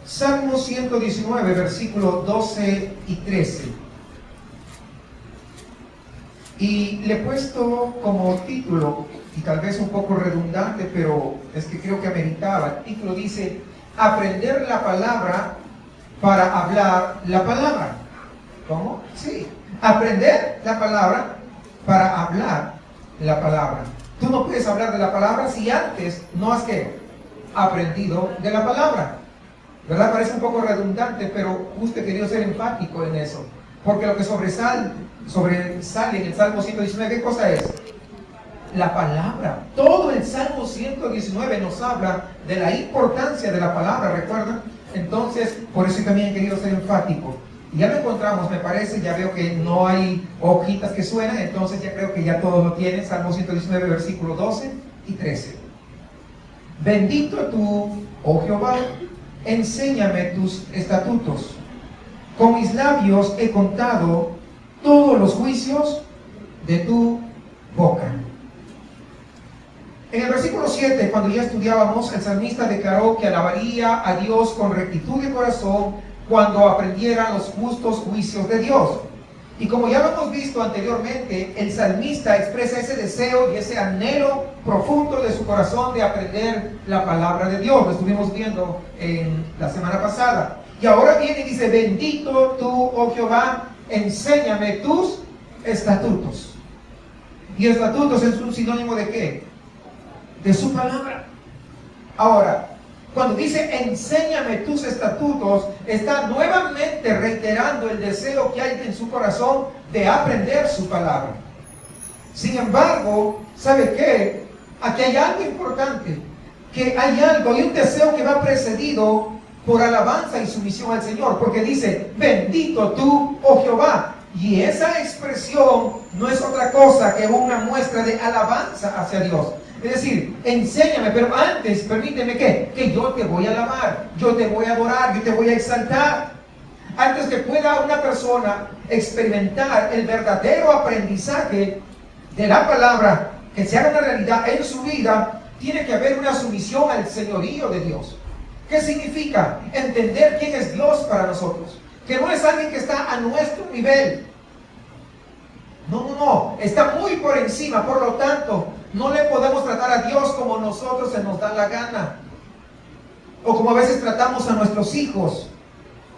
Salmo 119, versículos 12 y 13. Y le he puesto como título, y tal vez un poco redundante, pero es que creo que ameritaba. El título dice: aprender la palabra para hablar la palabra. ¿Cómo? Sí. Aprender la palabra para hablar la palabra. Tú no puedes hablar de la palabra si antes no has aprendido de la palabra. ¿Verdad? Parece un poco redundante, pero usted quería ser enfático en eso. Porque lo que sobresale en el Salmo 119, ¿qué cosa es? La palabra. Todo el Salmo 119 nos habla de la importancia de la palabra, ¿recuerdan? Entonces, por eso también he querido ser enfático. Y ya lo encontramos, me parece, ya veo que no hay hojitas que suenan, entonces ya creo que ya todos lo tienen. Salmo 119, versículos 12 y 13. Bendito tú, oh Jehová, enséñame tus estatutos. Con mis labios he contado todos los juicios de tu boca. En el versículo 7, cuando ya estudiábamos, el salmista declaró que alabaría a Dios con rectitud de corazón cuando aprendiera los justos juicios de Dios. Y como ya lo hemos visto anteriormente, el salmista expresa ese deseo y ese anhelo profundo de su corazón de aprender la palabra de Dios. Lo estuvimos viendo en la semana pasada. Y ahora viene y dice: bendito tú, oh Jehová, enséñame tus estatutos. Y estatutos es un sinónimo ¿de qué? De su palabra. Ahora, cuando dice enséñame tus estatutos, está nuevamente reiterando el deseo que hay en su corazón de aprender su palabra. Sin embargo, ¿sabe qué? Aquí hay algo importante, que hay un deseo que va precedido por alabanza y sumisión al Señor, porque dice: bendito tú, oh Jehová. Y esa expresión no es otra cosa que una muestra de alabanza hacia Dios. Es decir, enséñame, pero antes permíteme que yo te voy a alabar, yo te voy a adorar, yo te voy a exaltar. Antes que pueda una persona experimentar el verdadero aprendizaje de la palabra, que se haga una realidad en su vida, tiene que haber una sumisión al señorío de Dios. ¿Qué significa? Entender quién es Dios para nosotros. Que no es alguien que está a nuestro nivel. No, está muy por encima. Por lo tanto, no le podemos tratar a Dios como nosotros se nos da la gana. O como a veces tratamos a nuestros hijos.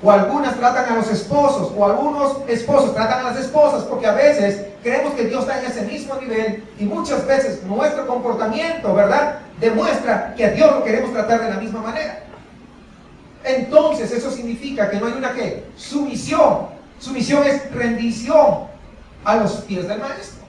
O algunas tratan a los esposos. O algunos esposos tratan a las esposas. Porque a veces creemos que Dios está en ese mismo nivel. Y muchas veces nuestro comportamiento, ¿verdad?, demuestra que a Dios lo queremos tratar de la misma manera. Entonces eso significa que no hay una sumisión. Sumisión es rendición a los pies del maestro.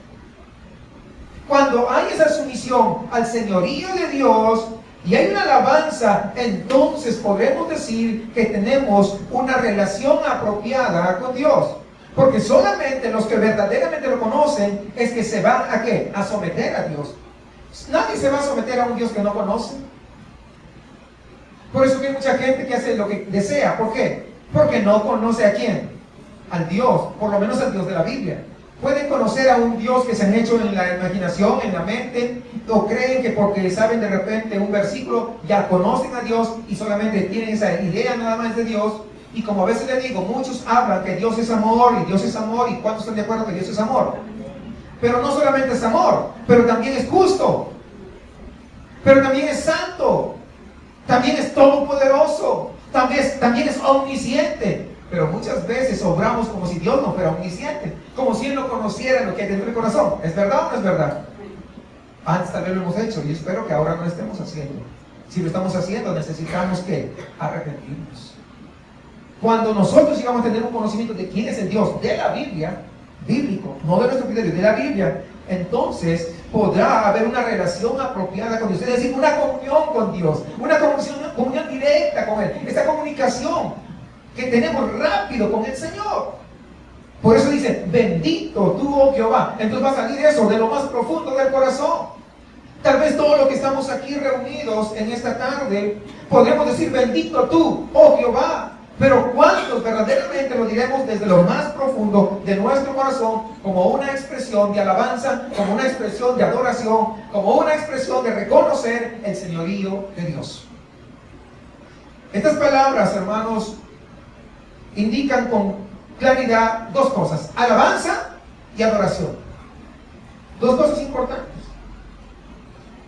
Cuando hay esa sumisión al señorío de Dios y hay una alabanza, entonces podemos decir que tenemos una relación apropiada con Dios. Porque solamente los que verdaderamente lo conocen es que se van a someter a Dios. Nadie se va a someter a un Dios que no conoce. Por eso que hay mucha gente que hace lo que desea. ¿Por qué? Porque no conoce a quién. Al Dios, por lo menos al Dios de la Biblia. Pueden conocer a un Dios que se han hecho en la imaginación, en la mente, o creen que porque saben de repente un versículo ya conocen a Dios y solamente tienen esa idea nada más de Dios. Y como a veces les digo, muchos hablan que Dios es amor y Dios es amor, y ¿cuántos están de acuerdo que Dios es amor? Pero no solamente es amor, pero también es justo, pero también es santo, también es todopoderoso, también es omnisciente. Pero muchas veces obramos como si Dios no fuera omnisciente, como si Él no conociera lo que hay dentro del corazón. ¿Es verdad o no es verdad? Antes tal vez lo hemos hecho, y espero que ahora no lo estemos haciendo. Si lo estamos haciendo, necesitamos arrepentirnos. Cuando nosotros llegamos a tener un conocimiento de quién es el Dios de la Biblia, bíblico, no de nuestro criterio, de la Biblia, entonces podrá haber una relación apropiada con Dios, es decir, una comunión con Dios, una comunión directa con Él, esta comunicación que tenemos rápido con el Señor. Por eso dice, bendito tú, oh Jehová. Entonces va a salir eso de lo más profundo del corazón. Tal vez todos los que estamos aquí reunidos en esta tarde podremos decir, bendito tú, oh Jehová. Pero ¿cuántos verdaderamente lo diremos desde lo más profundo de nuestro corazón, como una expresión de alabanza, como una expresión de adoración, como una expresión de reconocer el señorío de Dios? Estas palabras, hermanos, indican con claridad dos cosas: alabanza y adoración. Dos cosas importantes.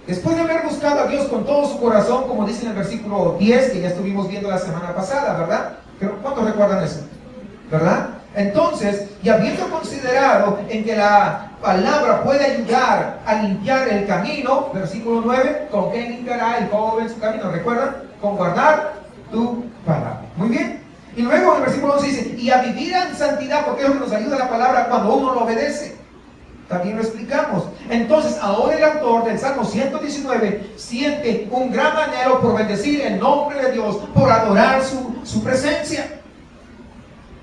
Después de haber buscado a Dios con todo su corazón, como dice en el versículo 10, que ya estuvimos viendo la semana pasada, ¿verdad? Pero ¿cuántos recuerdan eso? ¿Verdad? Entonces, y habiendo considerado en que la palabra puede ayudar a limpiar el camino, versículo 9, ¿con qué limpiará el joven su camino? ¿Recuerdan? Con guardar tu palabra. Muy bien. Y luego en el versículo 11 dice, y a vivir en santidad, porque es lo que nos ayuda la palabra cuando uno lo obedece. También lo explicamos. Entonces, ahora el autor del Salmo 119 siente un gran anhelo por bendecir el nombre de Dios, por adorar su presencia.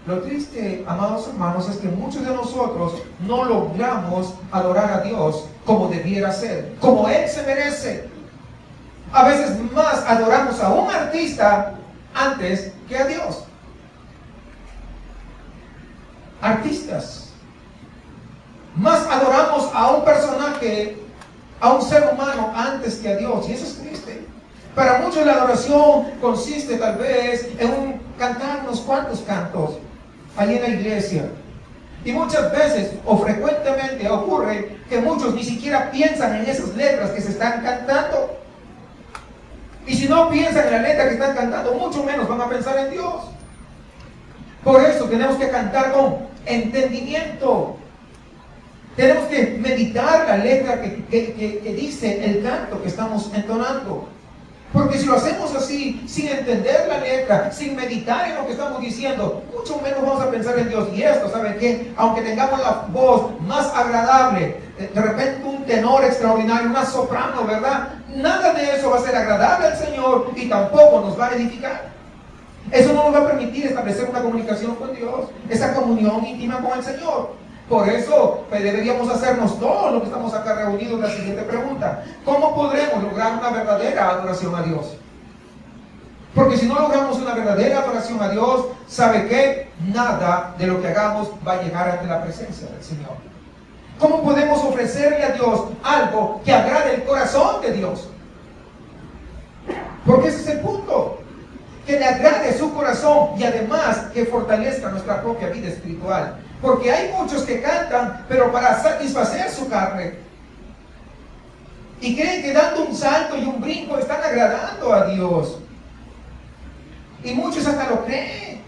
Lo triste, amados hermanos, es que muchos de nosotros no logramos adorar a Dios como debiera ser, como Él se merece. A veces más adoramos a un artista antes que a Dios. Artistas. Más adoramos a un personaje, a un ser humano antes que a Dios. Y eso es triste. Para muchos la adoración consiste tal vez en cantar unos cuantos cantos allí en la iglesia. Y muchas veces o frecuentemente ocurre que muchos ni siquiera piensan en esas letras que se están cantando. Y si no piensan en la letra que están cantando, mucho menos van a pensar en Dios. Por eso tenemos que cantar con entendimiento. Tenemos que meditar la letra que dice el canto que estamos entonando. Porque si lo hacemos así, sin entender la letra, sin meditar en lo que estamos diciendo, mucho menos vamos a pensar en Dios. Y esto, ¿saben qué? Aunque tengamos la voz más agradable, de repente un tenor extraordinario, una soprano, ¿verdad? Nada de eso va a ser agradable al Señor y tampoco nos va a edificar. Eso no nos va a permitir establecer una comunicación con Dios, esa comunión íntima con el Señor. Por eso deberíamos hacernos todo lo que estamos acá reunidos la siguiente pregunta: ¿cómo podremos lograr una verdadera adoración a Dios? Porque si no logramos una verdadera adoración a Dios, ¿sabe qué? Nada de lo que hagamos va a llegar ante la presencia del Señor. ¿Cómo podemos ofrecerle a Dios algo que agrade el corazón de Dios? Porque ese es el punto. Que le agrade su corazón y además que fortalezca nuestra propia vida espiritual. Porque hay muchos que cantan, pero para satisfacer su carne. Y creen que dando un salto y un brinco están agradando a Dios. Y muchos hasta lo creen.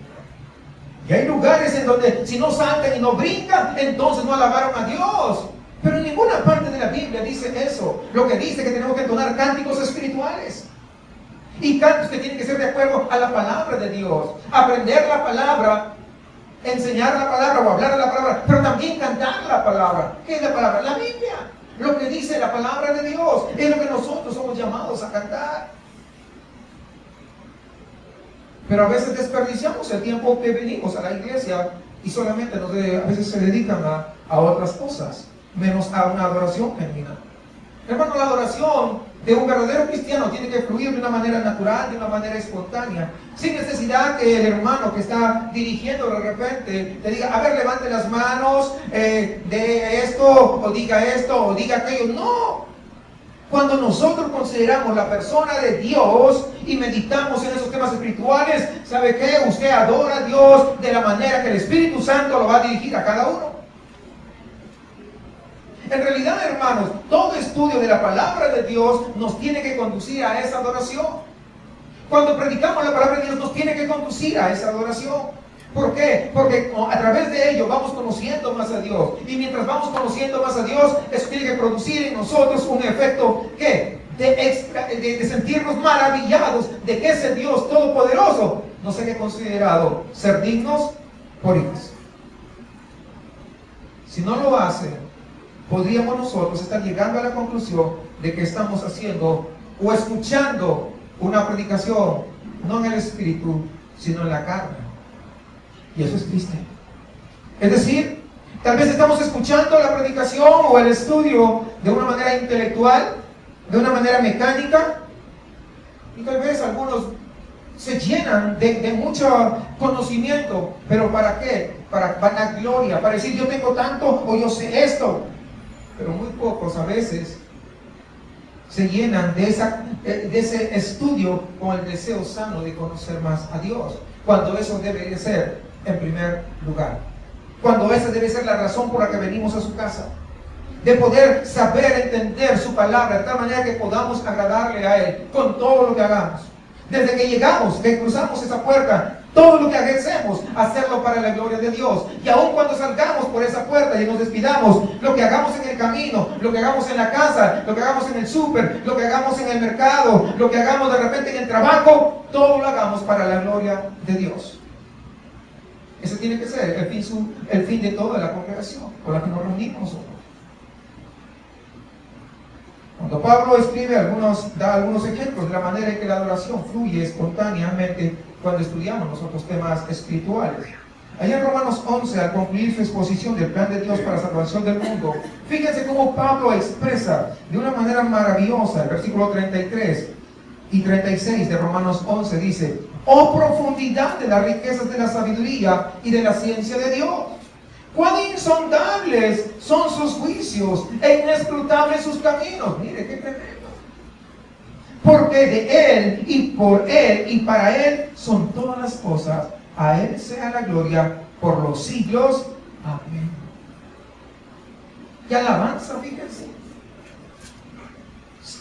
Y hay lugares en donde si no saltan y no brincan, entonces no alabaron a Dios. Pero en ninguna parte de la Biblia dice eso. Lo que dice es que tenemos que entonar cánticos espirituales. Y cantos que tienen que ser de acuerdo a la palabra de Dios. Aprender la palabra, enseñar la palabra o hablar de la palabra, pero también cantar la palabra. ¿Qué es la palabra? La Biblia. Lo que dice la palabra de Dios es lo que nosotros somos llamados a cantar. Pero a veces desperdiciamos el tiempo que venimos a la iglesia y solamente a veces se dedican a otras cosas, menos a una adoración genuina. Hermano, la adoración de un verdadero cristiano tiene que fluir de una manera natural, de una manera espontánea, sin necesidad que el hermano que está dirigiendo de repente le diga: a ver, levante las manos, de esto, o diga aquello. No. Cuando nosotros consideramos la persona de Dios y meditamos en esos temas espirituales, ¿sabe qué? Usted adora a Dios de la manera que el Espíritu Santo lo va a dirigir a cada uno. En realidad, hermanos, todo estudio de la palabra de Dios nos tiene que conducir a esa adoración. Cuando predicamos la palabra de Dios nos tiene que conducir a esa adoración. ¿Por qué? Porque a través de ello vamos conociendo más a Dios. Y mientras vamos conociendo más a Dios, eso tiene que producir en nosotros un efecto, ¿qué? De sentirnos maravillados de que ese Dios todopoderoso nos haya considerado ser dignos por hijos. Si no lo hace, podríamos nosotros estar llegando a la conclusión de que estamos haciendo o escuchando una predicación no en el espíritu, sino en la carne. Y eso es triste. Es decir, tal vez estamos escuchando la predicación o el estudio de una manera intelectual, de una manera mecánica, y tal vez algunos se llenan de mucho conocimiento, pero ¿para qué? Para vanagloria, para decir: yo tengo tanto o yo sé esto. Pero muy pocos a veces se llenan de ese estudio con el deseo sano de conocer más a Dios, cuando eso debe ser en primer lugar, cuando esa debe ser la razón por la que venimos a su casa, de poder saber entender su palabra de tal manera que podamos agradarle a Él con todo lo que hagamos. Desde que llegamos, que cruzamos esa puerta, todo lo que hacemos, hacerlo para la gloria de Dios. Y aun cuando salgamos por esa puerta y nos despidamos, lo que hagamos en el camino, lo que hagamos en la casa, lo que hagamos en el súper, lo que hagamos en el mercado, lo que hagamos de repente en el trabajo, todo lo hagamos para la gloria de Dios. Ese tiene que ser el fin de toda la congregación con la que nos reunimos nosotros. Cuando Pablo escribe da algunos ejemplos de la manera en que la adoración fluye espontáneamente cuando estudiamos nosotros temas espirituales. Allá en Romanos 11, al concluir su exposición del plan de Dios para la salvación del mundo, fíjense cómo Pablo expresa de una manera maravillosa el versículo 33 y 36 de Romanos 11, dice: oh profundidad de las riquezas de la sabiduría y de la ciencia de Dios. Cuán insondables son sus juicios e inescrutables sus caminos. Mire qué tremendo. Porque de Él y por Él y para Él son todas las cosas. A Él sea la gloria por los siglos. Amén. Y alabanza, fíjense.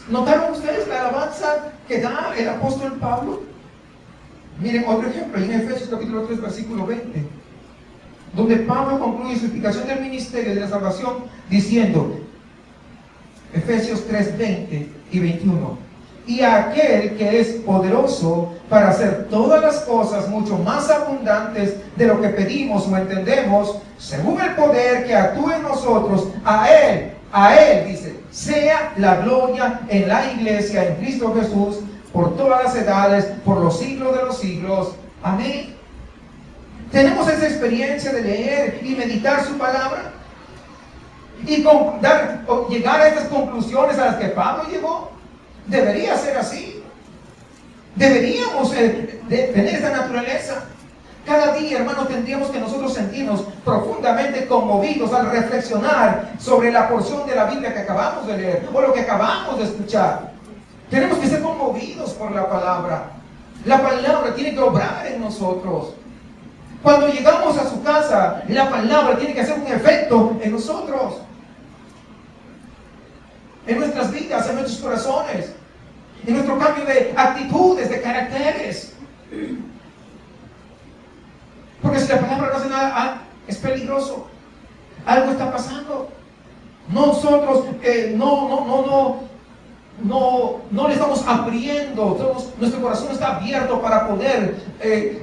¿Notaron ustedes la alabanza que da el apóstol Pablo? Miren otro ejemplo, en Efesios capítulo 3, versículo 20. Donde Pablo concluye su explicación del ministerio de la salvación diciendo, Efesios 3, 20 y 21, y a aquel que es poderoso para hacer todas las cosas mucho más abundantes de lo que pedimos o entendemos, según el poder que actúa en nosotros, a Él, dice, sea la gloria en la iglesia, en Cristo Jesús, por todas las edades, por los siglos de los siglos. Amén. Tenemos esa experiencia de leer y meditar su palabra y llegar a estas conclusiones a las que Pablo llegó. Debería ser así. Deberíamos tener esa naturaleza. Cada día, hermanos, tendríamos que nosotros sentirnos profundamente conmovidos al reflexionar sobre la porción de la Biblia que acabamos de leer o lo que acabamos de escuchar. Tenemos que ser conmovidos por la palabra. La palabra tiene que obrar en nosotros. Cuando llegamos a su casa, la palabra tiene que hacer un efecto en nosotros, en nuestras vidas, en nuestros corazones, en nuestro cambio de actitudes, de caracteres. Porque si la palabra no hace nada, es peligroso. Algo está pasando. Nosotros no le estamos abriendo, nuestro corazón está abierto para poder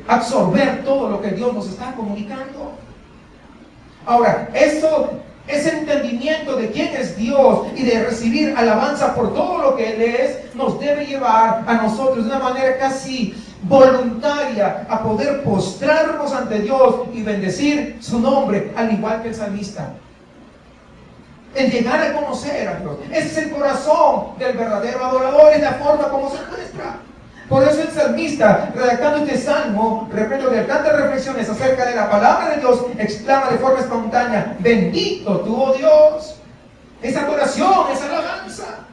absorber todo lo que Dios nos está comunicando. Ahora, ese entendimiento de quién es Dios y de recibir alabanza por todo lo que Él es, nos debe llevar a nosotros de una manera casi voluntaria a poder postrarnos ante Dios y bendecir su nombre, al igual que el salmista. El llegar a conocer a Dios. Ese es el corazón del verdadero adorador, es la forma como se muestra. Por eso el salmista, redactando este salmo, repleto de tantas reflexiones acerca de la palabra de Dios, exclama de forma espontánea: bendito tú, oh Dios. Es adoración, es alabanza.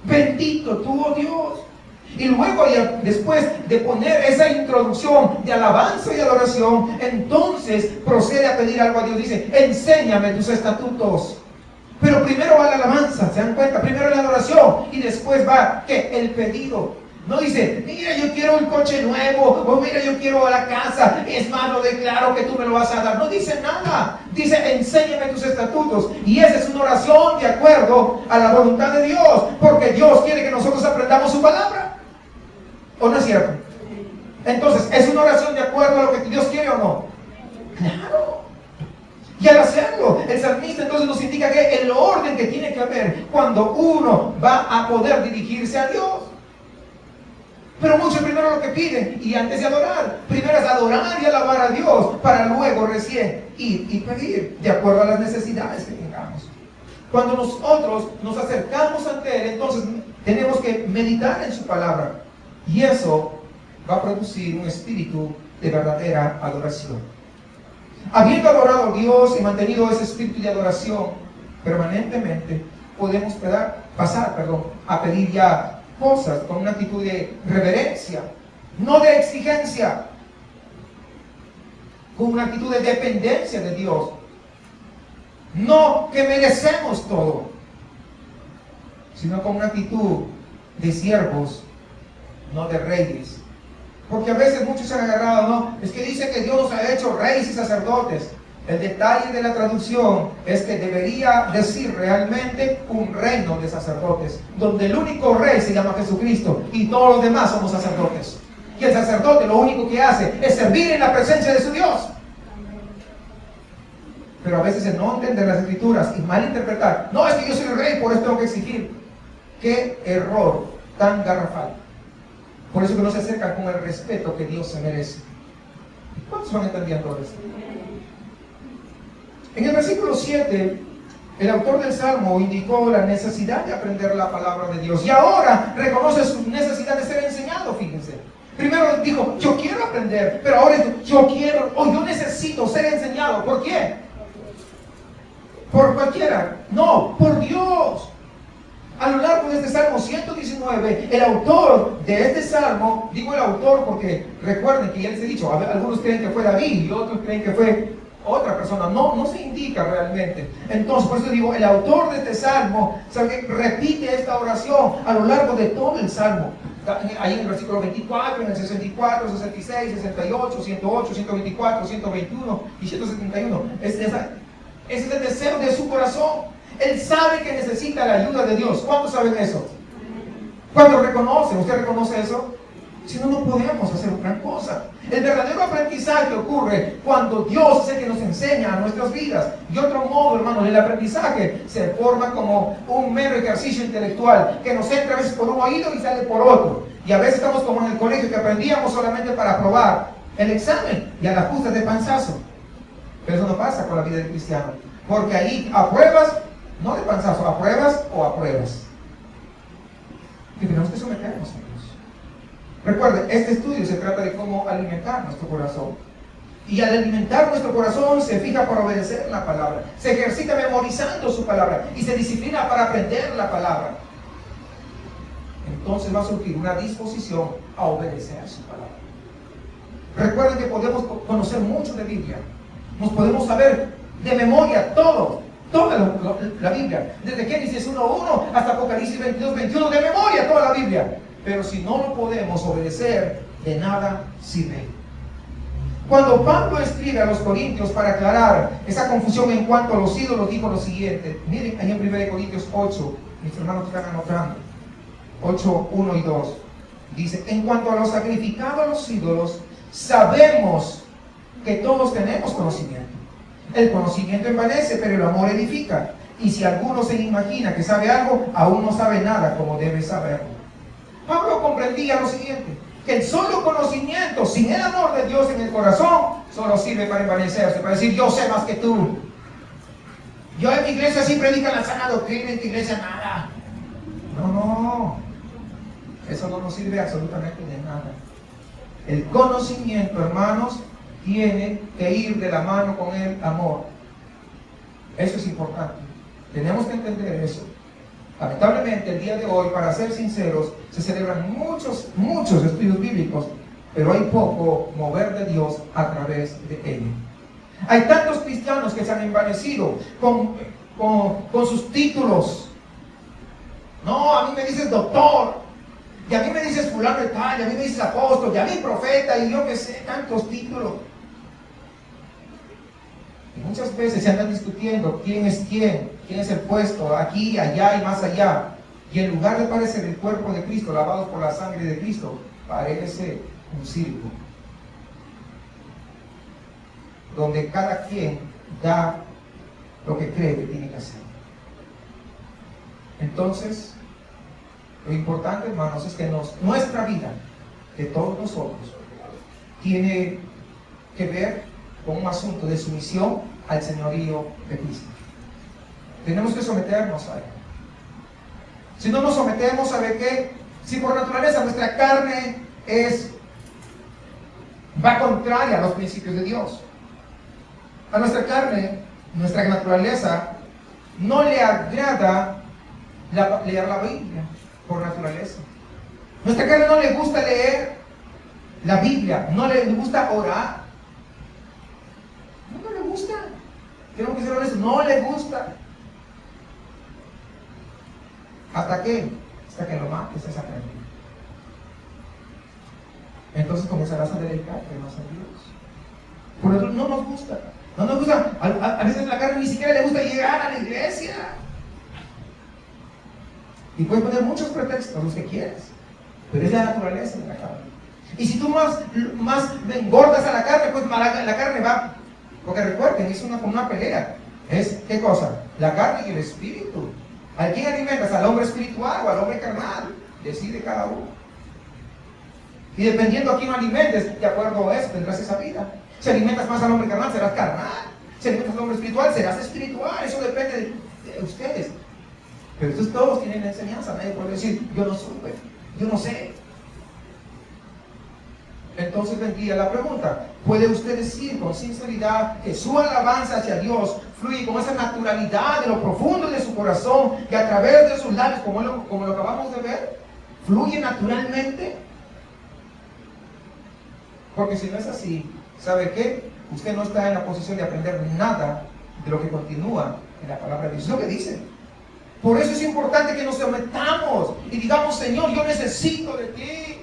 Bendito tú, oh Dios. Y luego, después de poner esa introducción de alabanza y adoración, entonces procede a pedir algo a Dios. Dice: enséñame tus estatutos. Pero primero va la alabanza, ¿se dan cuenta? Primero la adoración y después va, ¿qué? El pedido. No dice: mira, yo quiero un coche nuevo, o mira, yo quiero la casa, es más, lo declaro que tú me lo vas a dar. No dice nada. Dice: enséñame tus estatutos. Y esa es una oración de acuerdo a la voluntad de Dios, porque Dios quiere que nosotros aprendamos su palabra. ¿O no es cierto? Entonces, ¿es una oración de acuerdo a lo que Dios quiere o no? Claro. Y al hacerlo, el salmista entonces nos indica que el orden que tiene que haber cuando uno va a poder dirigirse a Dios. Pero muchos primero lo que piden, y antes de adorar, primero es adorar y alabar a Dios, para luego recién ir y pedir, de acuerdo a las necesidades que tengamos. Cuando nosotros nos acercamos ante Él, entonces tenemos que meditar en su palabra, y eso va a producir un espíritu de verdadera adoración. Habiendo adorado a Dios y mantenido ese espíritu de adoración permanentemente, podemos pasar a pedir ya cosas con una actitud de reverencia, no de exigencia, con una actitud de dependencia de Dios. No que merecemos todo, sino con una actitud de siervos, no de reyes. Porque a veces muchos se han agarrado, ¿no? Es que dice que Dios nos ha hecho reyes y sacerdotes. El detalle de la traducción es que debería decir realmente un reino de sacerdotes, donde el único rey se llama Jesucristo y todos los demás somos sacerdotes. Y el sacerdote lo único que hace es servir en la presencia de su Dios. Pero a veces el no entender las escrituras y malinterpretar, no, es que yo soy el rey, por eso tengo que exigir. Qué error tan garrafal. Por eso que no se acercan con el respeto que Dios se merece. ¿Cuántos van entendiendo esto? En el versículo 7, el autor del Salmo indicó la necesidad de aprender la palabra de Dios. Y ahora reconoce su necesidad de ser enseñado, fíjense. Primero dijo, yo quiero aprender, pero ahora yo quiero, o yo necesito ser enseñado. ¿Por quién? ¿Por cualquiera? No, por Dios. A lo largo de este Salmo 119, el autor de este Salmo, digo el autor porque recuerden que ya les he dicho, algunos creen que fue David y otros creen que fue otra persona, no se indica realmente. Entonces, por eso digo, el autor de este Salmo, ¿sabe? Repite esta oración a lo largo de todo el Salmo. Ahí en el versículo 24, en el 64, 66, 68, 108, 124, 121 y 171. Ese es el deseo de su corazón. Él sabe que necesita la ayuda de Dios. ¿Cuántos saben eso? ¿Cuántos reconocen? ¿Usted reconoce eso? Si no, no podemos hacer gran cosa. El verdadero aprendizaje ocurre cuando Dios es el que nos enseña a nuestras vidas. De otro modo, hermanos, el aprendizaje se forma como un mero ejercicio intelectual que nos entra a veces por un oído y sale por otro. Y a veces estamos como en el colegio que aprendíamos solamente para aprobar el examen y a la justa de panzazo. Pero eso no pasa con la vida del cristiano. Porque ahí apruebas, no de panzazo, apruebas o apruebas. Y tenemos que someternos a Dios. Recuerden, este estudio se trata de cómo alimentar nuestro corazón. Y al alimentar nuestro corazón se fija por obedecer la palabra. Se ejercita memorizando su palabra. Y se disciplina para aprender la palabra. Entonces va a surgir una disposición a obedecer su palabra. Recuerden que podemos conocer mucho de Biblia. Nos podemos saber de memoria toda la Biblia. Desde Génesis 1:1 hasta Apocalipsis 22:21. De memoria toda la Biblia. Pero si no lo podemos obedecer, de nada sirve. Cuando Pablo escribe a los Corintios para aclarar esa confusión en cuanto a los ídolos, dijo lo siguiente. Miren ahí en 1 Corintios 8, mis hermanos están anotando. 8, 1 y 2. Dice, en cuanto a lo sacrificado a los ídolos, sabemos que todos tenemos conocimiento. El conocimiento envanece, pero el amor edifica. Y si alguno se imagina que sabe algo, aún no sabe nada como debe saberlo. Pablo comprendía lo siguiente, que el solo conocimiento sin el amor de Dios en el corazón solo sirve para envanecerse, para decir yo sé más que tú. Yo en mi iglesia sí predican la sana doctrina, en tu iglesia nada. No, eso no nos sirve absolutamente de nada. El conocimiento, hermanos, tiene que ir de la mano con el amor. Eso es importante. Tenemos que entender eso. Lamentablemente, el día de hoy, para ser sinceros, se celebran muchos estudios bíblicos, pero hay poco mover de Dios a través de ellos. Hay tantos cristianos que se han envanecido con sus títulos. No, a mí me dices doctor, y a mí me dices fulano de tal, y a mí me dices apóstol, y a mí profeta, y yo que sé, tantos títulos. Y muchas veces se andan discutiendo quién es el puesto, aquí, allá y más allá. Y en lugar de parecer el cuerpo de Cristo, lavado por la sangre de Cristo, parece un circo, donde cada quien da lo que cree que tiene que hacer. Entonces, lo importante, hermanos, es que nuestra vida, de todos nosotros, tiene que ver con un asunto de sumisión al señorío de Cristo. Tenemos que someternos a Él. Si no nos sometemos, ¿sabe qué? Si por naturaleza nuestra carne va contraria a los principios de Dios. A nuestra carne, nuestra naturaleza, no le agrada leer la Biblia por naturaleza. Nuestra carne no le gusta leer la Biblia, no le gusta orar. No le gusta. Tenemos que ser honestos, no le gusta. ¿Hasta qué? Hasta que lo mates esa carne. Entonces comenzarás a dedicarte más a Dios. Por eso no nos gusta. No nos gusta. A veces la carne ni siquiera le gusta llegar a la iglesia. Y puedes poner muchos pretextos, los que quieras. Pero es la naturaleza de la carne. Y si tú más engordas a la carne, pues la carne va. Porque recuerden, es como una pelea. Es, ¿qué cosa? La carne y el espíritu. ¿A quién alimentas? ¿Al hombre espiritual o al hombre carnal? Decide cada uno. Y dependiendo a quién alimentes, de acuerdo a eso, tendrás esa vida. Si alimentas más al hombre carnal, serás carnal. Si alimentas al hombre espiritual, serás espiritual. Eso depende de ustedes. Pero ustedes todos tienen la enseñanza. Nadie puede decir, yo no supe, yo no sé. Entonces vendría la pregunta: ¿puede usted decir con sinceridad que su alabanza hacia Dios fluye con esa naturalidad de lo profundo de su corazón, que a través de sus labios, como lo acabamos de ver, fluye naturalmente? Porque si no es así, ¿sabe qué? Usted no está en la posición de aprender nada de lo que continúa en la palabra de Dios. Es lo que dice. Por eso es importante que nos sometamos y digamos: Señor, yo necesito de ti.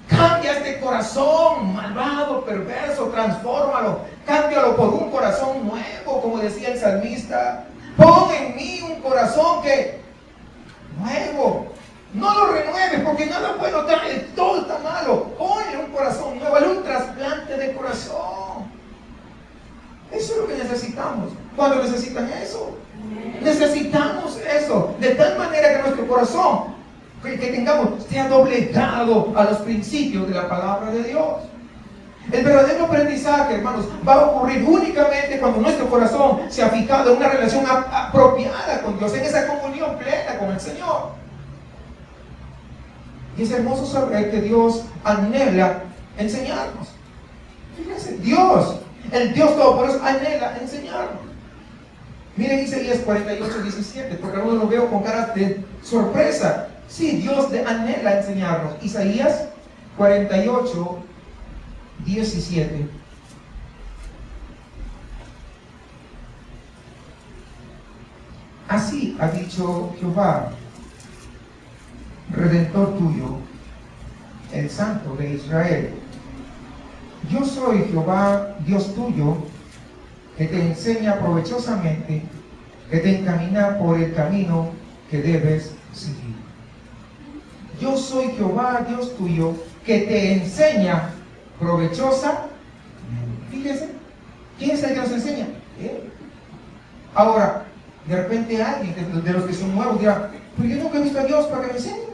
Cambia este corazón malvado, perverso, transfórmalo, cámbialo por un corazón nuevo, como decía el salmista. Pon en mí un corazón que nuevo. No lo renueves, porque nada bueno trae, todo está malo. Ponle un corazón nuevo, hazle un trasplante de corazón. Eso es lo que necesitamos. ¿Cuándo necesitan eso? Necesitamos eso, de tal manera que nuestro corazón, que tengamos, sea doblegado a los principios de la palabra de Dios. El verdadero aprendizaje, hermanos, va a ocurrir únicamente cuando nuestro corazón se ha fijado en una relación apropiada con Dios, en esa comunión plena con el Señor. Y es hermoso saber que Dios anhela enseñarnos. Fíjense, Dios, el Dios Todopoderoso, anhela enseñarnos. Miren Isaías 48, 17, porque algunos lo veo con cara de sorpresa. Sí, Dios anhela enseñarnos. Isaías 48, 17. Así ha dicho Jehová, Redentor tuyo, el Santo de Israel. Yo soy Jehová, Dios tuyo, que te enseña provechosamente, que te encamina por el camino que debes seguir. Yo soy Jehová, Dios tuyo, que te enseña provechosamente. Fíjense, ¿quién es el que nos enseña? Él. Ahora, de repente alguien de los que son nuevos dirá: pero yo nunca he visto a Dios para que me enseñe.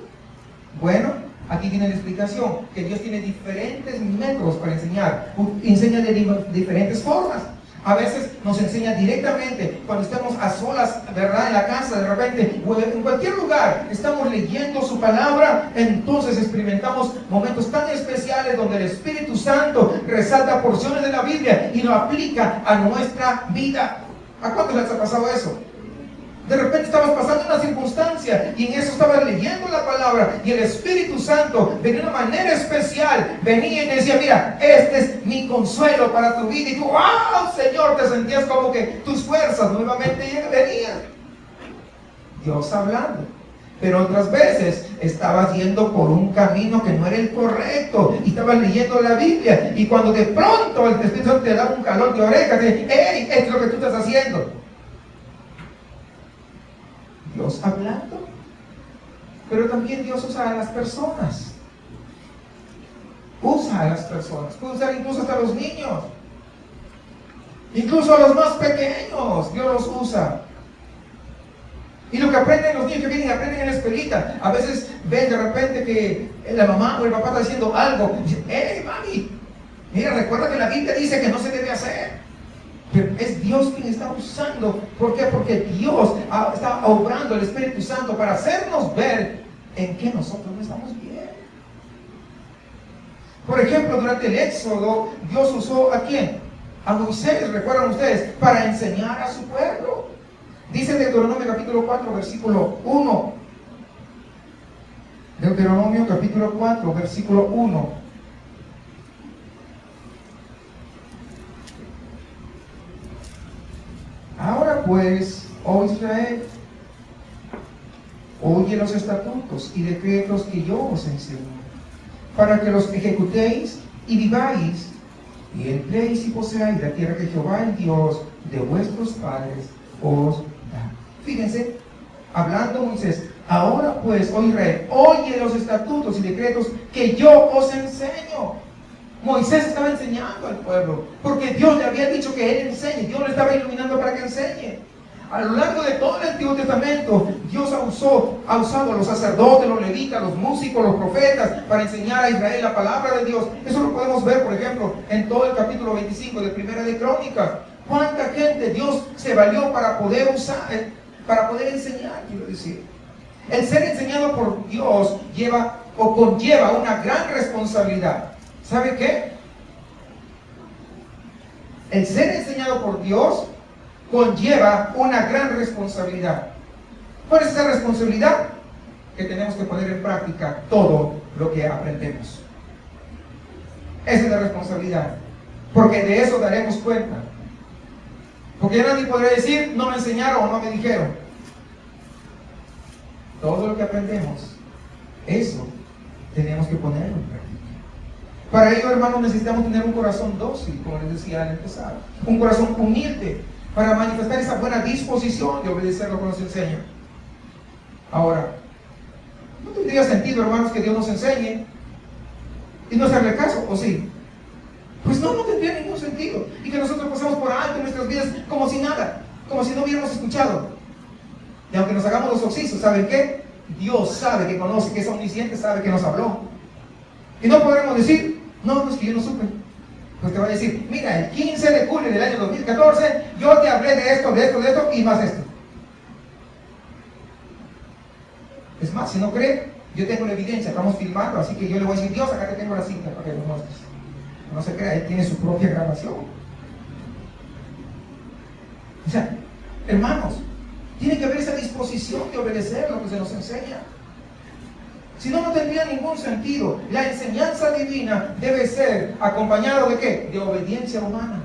Bueno, aquí tiene la explicación, que Dios tiene diferentes métodos para enseñar. Enseña de diferentes formas. A veces nos enseña directamente cuando estamos a solas, ¿verdad? En la casa, de repente, o en cualquier lugar, estamos leyendo su palabra. Entonces experimentamos momentos tan especiales donde el Espíritu Santo resalta porciones de la Biblia y lo aplica a nuestra vida. ¿A cuántos les ha pasado eso? De repente estabas pasando una circunstancia y en eso estabas leyendo la palabra y el Espíritu Santo de una manera especial venía y te decía: mira, este es mi consuelo para tu vida. Y tú, ¡wow, Señor! Te sentías como que tus fuerzas nuevamente venían. Dios hablando. Pero otras veces estabas yendo por un camino que no era el correcto y estabas leyendo la Biblia, y cuando de pronto el Espíritu Santo te da un calor de oreja, te dice: ¡hey! Esto es lo que tú estás haciendo. Dios hablando. Pero también Dios usa a las personas. Usa a las personas. Puede usar incluso hasta a los niños. Incluso a los más pequeños. Dios los usa. Y lo que aprenden los niños que vienen, aprenden en la escuelita. A veces ven de repente que la mamá o el papá está haciendo algo. Y dicen: ¡hey, mami! Mira, recuerda que la Biblia dice que no se debe hacer. Pero es Dios quien está usando. ¿Por qué? Porque Dios está obrando el Espíritu Santo para hacernos ver en qué nosotros no estamos bien. Por ejemplo, durante el Éxodo, Dios usó ¿a quién? A Moisés, recuerdan ustedes, para enseñar a su pueblo. Dice Deuteronomio capítulo 4, versículo 1. Deuteronomio capítulo 4, versículo 1. Ahora pues, oh Israel, oye los estatutos y decretos que yo os enseño, para que los ejecutéis y viváis, y entréis y poseáis la tierra que Jehová, el Dios de vuestros padres, os da. Fíjense, hablando Moisés, ahora pues, oh Israel, oye los estatutos y decretos que yo os enseño. Moisés estaba enseñando al pueblo, porque Dios le había dicho que él enseñe. Dios le estaba iluminando para que enseñe. A lo largo de todo el Antiguo Testamento, Dios ha usado a los sacerdotes, los levitas, los músicos, los profetas, para enseñar a Israel la palabra de Dios. Eso lo podemos ver, por ejemplo, en todo el capítulo 25 de Primera de Crónicas. ¿Cuánta gente Dios se valió para poder usar, para poder enseñar, quiero decir? El ser enseñado por Dios conlleva una gran responsabilidad. ¿Sabe qué? El ser enseñado por Dios conlleva una gran responsabilidad. ¿Cuál es esa responsabilidad? Que tenemos que poner en práctica todo lo que aprendemos. Esa es la responsabilidad. Porque de eso daremos cuenta. Porque ya nadie podrá decir, no me enseñaron o no me dijeron. Todo lo que aprendemos, eso tenemos que ponerlo en práctica. Para ello, hermanos, necesitamos tener un corazón dócil, como les decía al empezar. Un corazón humilde, para manifestar esa buena disposición de obedecer lo que nos enseña. Ahora, ¿no tendría sentido, hermanos, que Dios nos enseñe y no hacerle caso? ¿O sí? Pues no tendría ningún sentido. Y que nosotros pasemos por alto en nuestras vidas como si nada, como si no hubiéramos escuchado. Y aunque nos hagamos los oxisos, ¿saben qué? Dios sabe que conoce, que es omnisciente, sabe que nos habló. Y no podremos decir, no, es que yo no supe. Pues te va a decir, mira, el 15 de julio del año 2014, yo te hablé de esto y más esto. Es más, si no cree, yo tengo la evidencia, estamos filmando, así que yo le voy a decir, Dios, acá te tengo la cinta para que lo muestres. No se crea, él tiene su propia grabación. O sea, hermanos, tiene que haber esa disposición de obedecer lo que se nos enseña. Si no, no tendría ningún sentido. La enseñanza divina debe ser acompañada de ¿qué? De obediencia humana.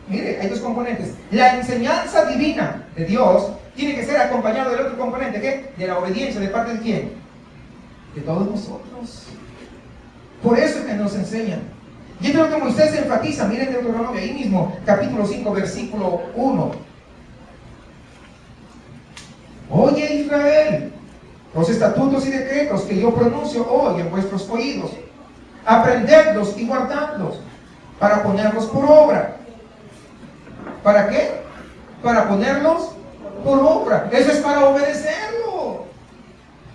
Mire, hay dos componentes. La enseñanza divina de Dios tiene que ser acompañada del otro componente, ¿qué? De la obediencia. ¿De parte de quién? De todos nosotros. Por eso es que nos enseñan. Y esto es lo que Moisés enfatiza. Miren Deuteronomio ahí mismo, capítulo 5, versículo 1. Oye Israel, los estatutos y decretos que yo pronuncio hoy en vuestros oídos, aprendedlos y guardadlos para ponerlos por obra. ¿Para qué? Para ponerlos por obra. Eso es para obedecerlo.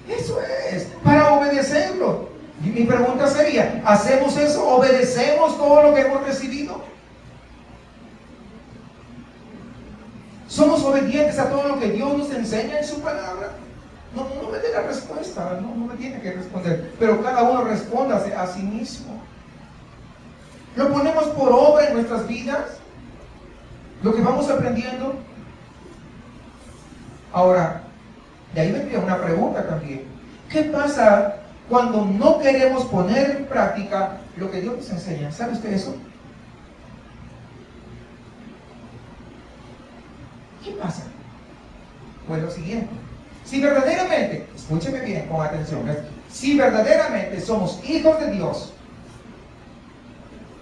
Eso es, para obedecerlo. Y mi pregunta sería, ¿hacemos eso? ¿Obedecemos todo lo que hemos recibido? ¿Somos obedientes a todo lo que Dios nos enseña en su palabra? No me dé la respuesta, no me tiene que responder, pero cada uno responda a sí mismo. ¿Lo ponemos por obra en nuestras vidas? ¿Lo que vamos aprendiendo? Ahora, de ahí vendría una pregunta también. ¿Qué pasa cuando no queremos poner en práctica lo que Dios nos enseña? ¿Sabe usted eso? ¿Qué pasa? Pues lo siguiente. Si verdaderamente, escúcheme bien con atención, si verdaderamente somos hijos de Dios,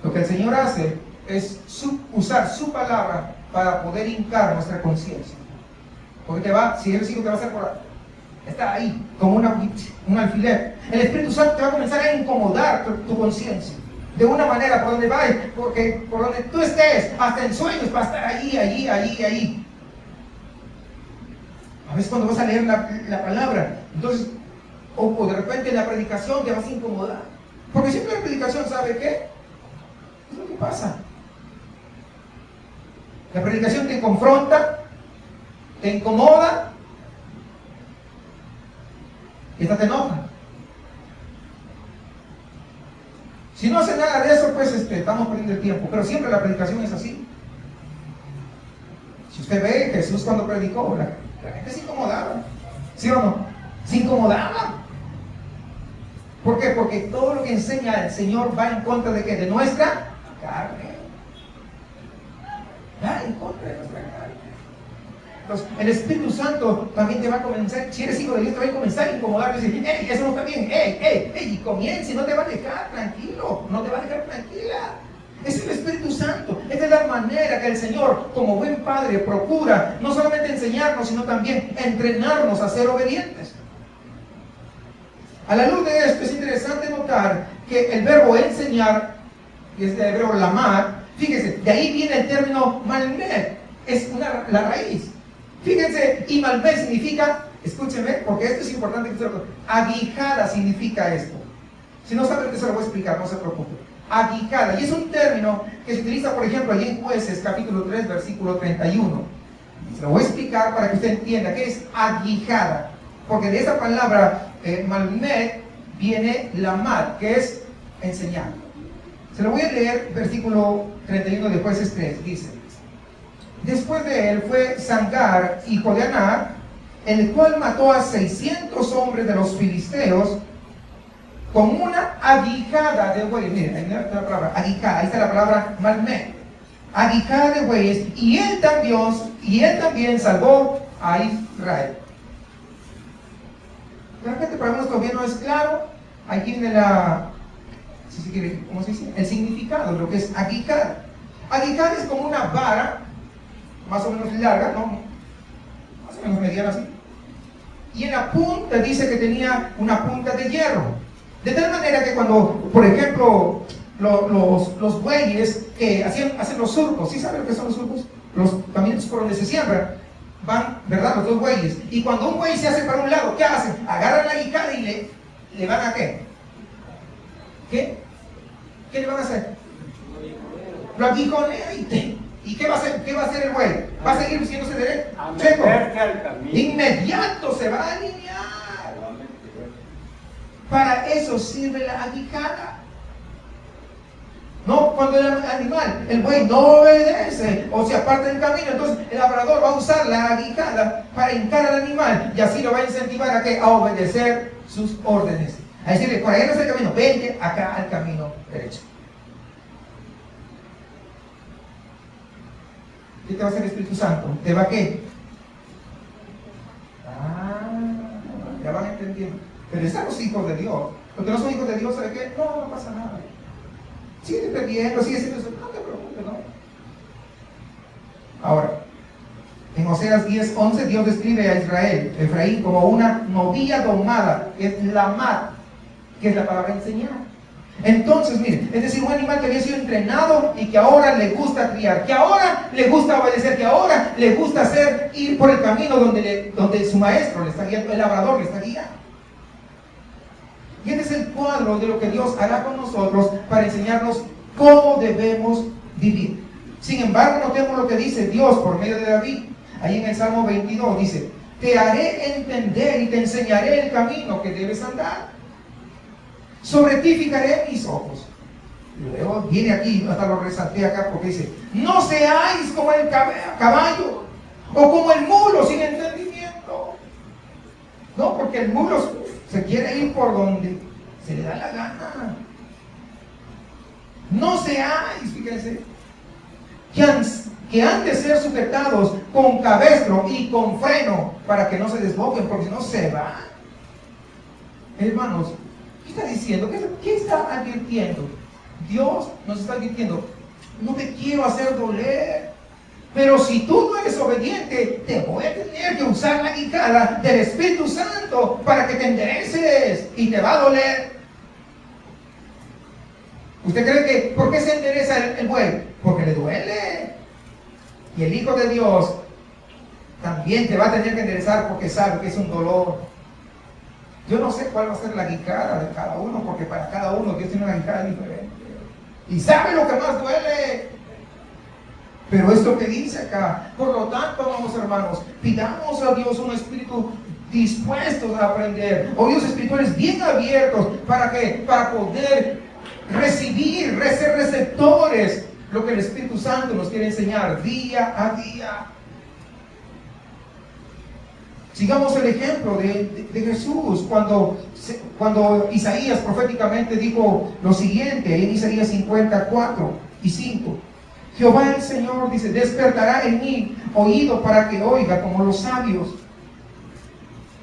lo que el Señor hace es usar su palabra para poder hincar nuestra conciencia. Porque si eres hijo, te va a hacer por está ahí, como un alfiler. El Espíritu Santo te va a comenzar a incomodar tu conciencia. De una manera, por donde vayas, porque por donde tú estés, hasta en sueños, va a estar allí. A veces cuando vas a leer la palabra, entonces, o de repente en la predicación te vas a incomodar. Porque siempre la predicación, ¿sabe qué? Es lo que pasa. La predicación te confronta, te incomoda, y hasta te enoja. Si no hace nada de eso, pues estamos perdiendo el tiempo. Pero siempre la predicación es así. Si Usted ve Jesús cuando predicó, la gente se incomodaba, ¿sí o no? Se incomodaba. ¿Por qué? Porque todo lo que enseña el Señor va en contra de ¿qué? De nuestra carne. Va en contra de nuestra carne. Entonces, el Espíritu Santo también te va a comenzar, si eres hijo de Dios, te va a comenzar a incomodar y decir, hey, eso no está bien, hey, y comience, no te va a dejar tranquilo, no te va a dejar tranquila. Es el Espíritu Santo. Esta es la manera que el Señor, como buen Padre, procura no solamente enseñarnos, sino también entrenarnos a ser obedientes. A la luz de esto es interesante notar que el verbo enseñar, que es el verbo lamar, fíjense, de ahí viene el término malmed, es la raíz. Fíjense, y malmed significa, escúchenme, porque esto es importante que ustedes lo aguijada significa esto. Si no saben, se lo voy a explicar, no se preocupen. Aguijada, y es un término que se utiliza, por ejemplo, allí en Jueces, capítulo 3, versículo 31. Se lo voy a explicar para que usted entienda qué es aguijada, porque de esa palabra malmed viene lamad, que es enseñar. Se lo voy a leer, versículo 31 de Jueces 3, dice: después de él fue Sangar, hijo de Anar, el cual mató a 600 hombres de los filisteos con una aguijada de bueyes. Miren, ahí está la palabra aguijada, ahí está la palabra malmed, aguijada de bueyes, y él también salvó a Israel. Realmente para nosotros todavía no es claro. Aquí viene si se quiere, ¿cómo se dice? El significado de lo que es aguijada. Aguijada es como una vara, más o menos larga, ¿no? Más o menos mediana así. Y en la punta dice que tenía una punta de hierro. De tal manera que cuando, por ejemplo, los bueyes que hacen los surcos, ¿sí saben lo que son los surcos? Los caminos por donde se siembra, van, ¿verdad? Los dos bueyes. Y cuando un buey se hace para un lado, ¿qué hacen? Agarran la aguijada y le van a ¿qué? ¿Qué le van a hacer? Lo aguijonea ¿y qué va a hacer el buey? ¿Va a seguir diciéndose derecho? Inmediato se va a alinear. Para eso sirve la aguijada. No, cuando el buey no obedece o se aparta del camino, entonces el labrador va a usar la aguijada para hincar al animal y así lo va a incentivar a obedecer sus órdenes. A decirle, por ahí no es el camino, vente acá al camino derecho. ¿Qué te va a hacer el Espíritu Santo? ¿Te va a qué? Ya van entendiendo. Pero están los hijos de Dios. Los que no son hijos de Dios, ¿sabe qué? No pasa nada. Sigue perdiendo, sigue siendo eso. No te preocupes, no. Ahora, en Oseas 10:11, Dios describe a Efraín, como una novilla domada, que es lamad, que es la palabra enseñar. Entonces, miren, es decir, un animal que había sido entrenado y que ahora le gusta criar, que ahora le gusta obedecer, que ahora le gusta ir por el camino donde su maestro le está guiando, el labrador le está guiando. Y este es el cuadro de lo que Dios hará con nosotros para enseñarnos cómo debemos vivir. Sin embargo, notemos lo que dice Dios por medio de David. Ahí en el Salmo 22 dice: te haré entender y te enseñaré el camino que debes andar. Sobre ti fijaré mis ojos. Luego viene aquí, hasta lo resalté acá porque dice: no seáis como el caballo o como el mulo sin entendimiento. No, porque el mulo se quiere ir por donde se le da la gana. No seáis, fíjense, que han de ser sujetados con cabestro y con freno para que no se desboquen, porque si no se van. Hermanos, ¿qué está diciendo? ¿Qué está advirtiendo? Dios nos está advirtiendo: no me quiero hacer doler, pero si tú no eres obediente, te voy a tener que usar la aguijada del Espíritu Santo para que te endereces y te va a doler. ¿Usted cree que por qué se endereza el buey? Porque le duele. Y el Hijo de Dios también te va a tener que enderezar porque sabe que es un dolor. Yo no sé cuál va a ser la aguijada de cada uno, porque para cada uno Dios tiene una aguijada diferente. Y sabe lo que más duele. Pero es lo que dice acá. Por lo tanto, vamos, hermanos, pidamos a Dios un espíritu dispuestos a aprender, oídos espirituales bien abiertos, para poder recibir, ser receptores lo que el Espíritu Santo nos quiere enseñar día a día. Sigamos el ejemplo de Jesús cuando Isaías proféticamente dijo lo siguiente en Isaías 54:5. Jehová el Señor dice, despertará en mí oído para que oiga como los sabios.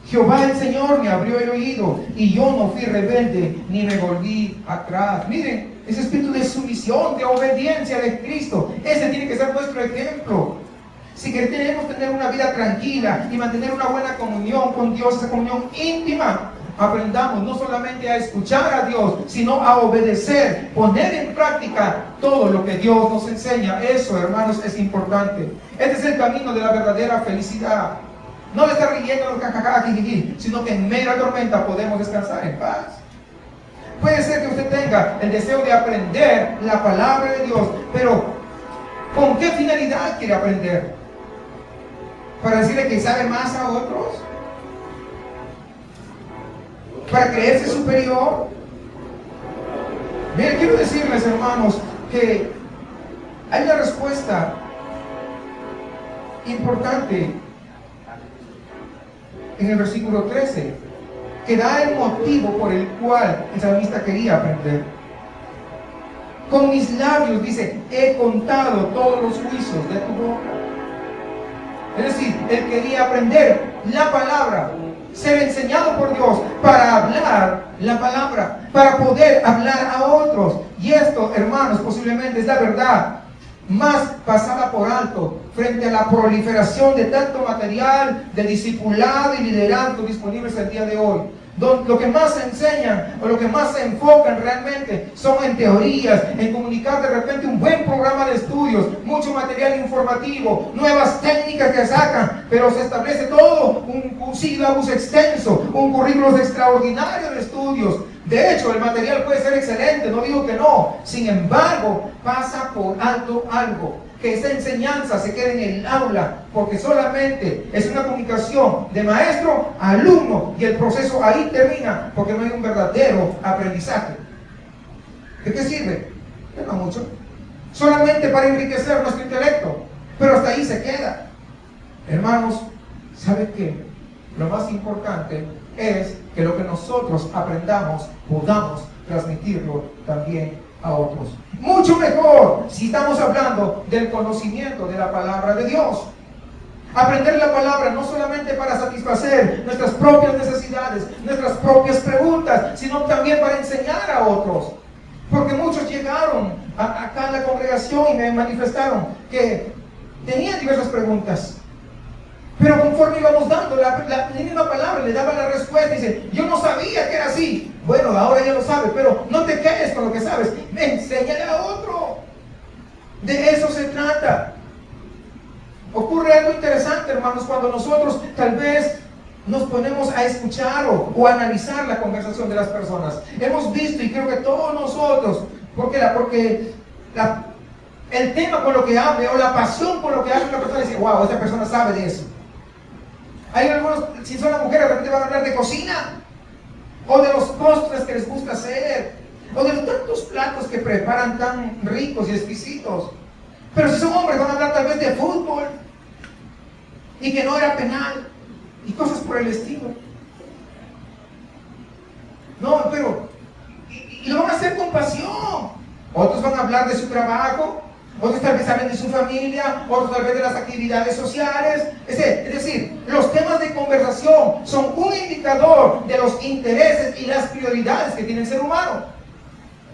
Jehová el Señor me abrió el oído y yo no fui rebelde ni me volví atrás. Miren, ese espíritu de sumisión, de obediencia de Cristo, ese tiene que ser nuestro ejemplo. Si queremos tener una vida tranquila y mantener una buena comunión con Dios, esa comunión íntima, aprendamos no solamente a escuchar a Dios, sino a obedecer, poner en práctica todo lo que Dios nos enseña. Eso, hermanos, es importante. Este es el camino de la verdadera felicidad. No le está riendo los cacacaca, sino que en medio de la tormenta podemos descansar en paz. Puede ser que usted tenga el deseo de aprender la palabra de Dios, pero ¿con qué finalidad quiere aprender? ¿Para decirle que sabe más a otros? ¿Para creerse superior? Miren, quiero decirles, hermanos, que hay una respuesta importante en el versículo 13, que da el motivo por el cual el salmista quería aprender. Con mis labios, dice, he contado todos los juicios de tu boca. Es decir, él quería aprender la palabra, ser enseñado por Dios para hablar la palabra, para poder hablar a otros. Y esto, hermanos, posiblemente es la verdad más pasada por alto frente a la proliferación de tanto material de discipulado y liderazgo disponibles el día de hoy. Lo que más se enseñan o lo que más se enfocan realmente son en teorías, en comunicar de repente un buen programa de estudios, mucho material informativo, nuevas técnicas que sacan, pero se establece todo un sílabus extenso, un currículo extraordinario de estudios. De hecho, el material puede ser excelente, no digo que no. Sin embargo, pasa por alto algo, que esa enseñanza se quede en el aula, porque solamente es una comunicación de maestro a alumno y el proceso ahí termina, porque no hay un verdadero aprendizaje. ¿De qué sirve? De no mucho. Solamente para enriquecer nuestro intelecto, pero hasta ahí se queda. Hermanos, ¿saben qué? Lo más importante es que lo que nosotros aprendamos podamos transmitirlo también a otros. Mucho mejor si estamos hablando del conocimiento de la palabra de Dios. Aprender la palabra no solamente para satisfacer nuestras propias necesidades, nuestras propias preguntas, sino también para enseñar a otros. Porque muchos llegaron acá en la congregación y me manifestaron que tenían diversas preguntas. Pero conforme íbamos dando la misma palabra, le daba la respuesta y dice, yo no sabía que era así. Bueno, ahora ya lo sabe, pero no te quedes con lo que sabes. Enséñale a otro. De eso se trata. Ocurre algo interesante, hermanos, cuando nosotros tal vez nos ponemos a escuchar o a analizar la conversación de las personas. Hemos visto, y creo que todos nosotros, porque el tema con lo que hable o la pasión con lo que hable una persona, dice, wow, esta persona sabe de eso. Hay algunos, si son las mujeres, de repente van a hablar de cocina, o de los postres que les gusta hacer, o de los tantos platos que preparan tan ricos y exquisitos. Pero si son hombres, van a hablar tal vez de fútbol, y que no era penal, y cosas por el estilo. No, pero, y lo van a hacer con pasión. Otros van a hablar de su trabajo, otros tal vez hablen de su familia, otros tal vez de las actividades sociales. Es decir, los temas de conversación son un indicador de los intereses y las prioridades que tiene el ser humano.